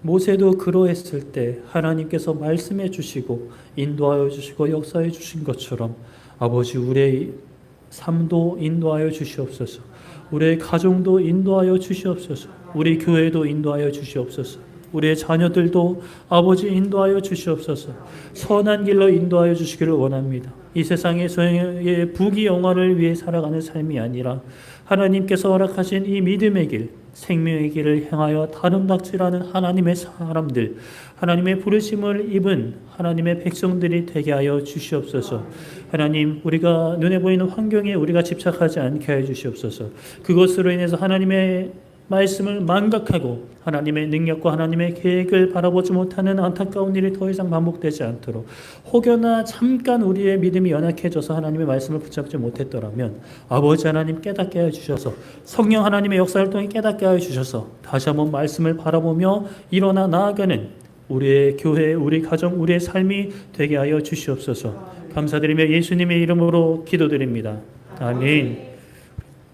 모세도 그러했을 때 하나님께서 말씀해 주시고 인도하여 주시고 역사해 주신 것처럼 아버지, 우리의 삶도 인도하여 주시옵소서. 우리의 가정도 인도하여 주시옵소서. 우리 교회도 인도하여 주시옵소서. 우리의 자녀들도 아버지 인도하여 주시옵소서. 선한 길로 인도하여 주시기를 원합니다. 이 세상의 부귀 영화를 위해 살아가는 삶이 아니라 하나님께서 허락하신 이 믿음의 길, 생명의 길을 향하여 다름닥질하는 하나님의 사람들, 하나님의 부르심을 입은 하나님의 백성들이 되게 하여 주시옵소서. 하나님, 우리가 눈에 보이는 환경에 우리가 집착하지 않게 해 주시옵소서. 그것으로 인해서 하나님의 말씀을 망각하고 하나님의 능력과 하나님의 계획을 바라보지 못하는 안타까운 일이 더 이상 반복되지 않도록, 혹여나 잠깐 우리의 믿음이 연약해져서 하나님의 말씀을 붙잡지 못했더라면 아버지 하나님 깨닫게 하여 주셔서, 성령 하나님의 역사를 통해 깨닫게 하여 주셔서 다시 한번 말씀을 바라보며 일어나 나아가는 우리의 교회, 우리 가정, 우리의 삶이 되게 하여 주시옵소서. 감사드리며 예수님의 이름으로 기도드립니다. 아멘.